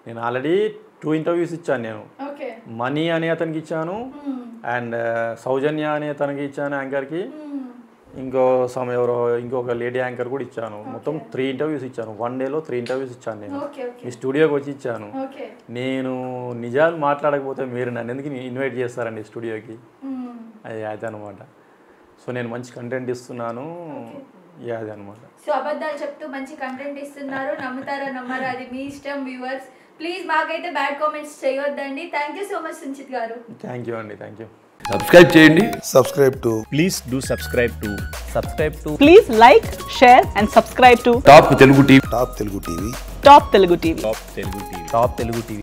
నేను ఆల్రెడీ 2 ఇంటర్వ్యూస్ ఇచ్చాను. నేను మనీ అనే అతనికి ఇచ్చాను, అండ్ సౌజన్య అనే తనకి ఇచ్చాను యాంకర్కి, ఇంకొక లేడీ యాంకర్ కూడా ఇచ్చాను. మొత్తం 3 ఇంటర్వ్యూస్ ఇచ్చాను. 1 డేలో 3 ఇంటర్వ్యూస్ ఇచ్చాను. నేను మీ స్టూడియోకి వచ్చి ఇచ్చాను. నేను నిజాలు మాట్లాడకపోతే మీరు నన్ను ఎందుకు ఇన్వైట్ చేస్తారండి స్టూడియోకి? అది అనమాట. సో నేను మంచి కంటెంట్ ఇస్తున్నాను, అది అనమాట. సో అబద్ధాలు చెప్తూ మంచి కంటెంట్ ఇస్తున్నారు, నమ్ముతారా నమ్మరా అది మీ ఇష్టం. వ్యూవర్స్ ప్లీజ్ మాకైతే బ్యాడ్ కామెంట్స్ చేయొద్దండి. థ్యాంక్ యూ సో మచ్ సున్షిత్ గారు. థ్యాంక్ యూ అండి, థ్యాంక్ యూ. సబ్స్క్రైబ్ చేయండి. Please do subscribe to. Please like, share and subscribe to top Telugu TV. Top Telugu TV. Top Telugu TV.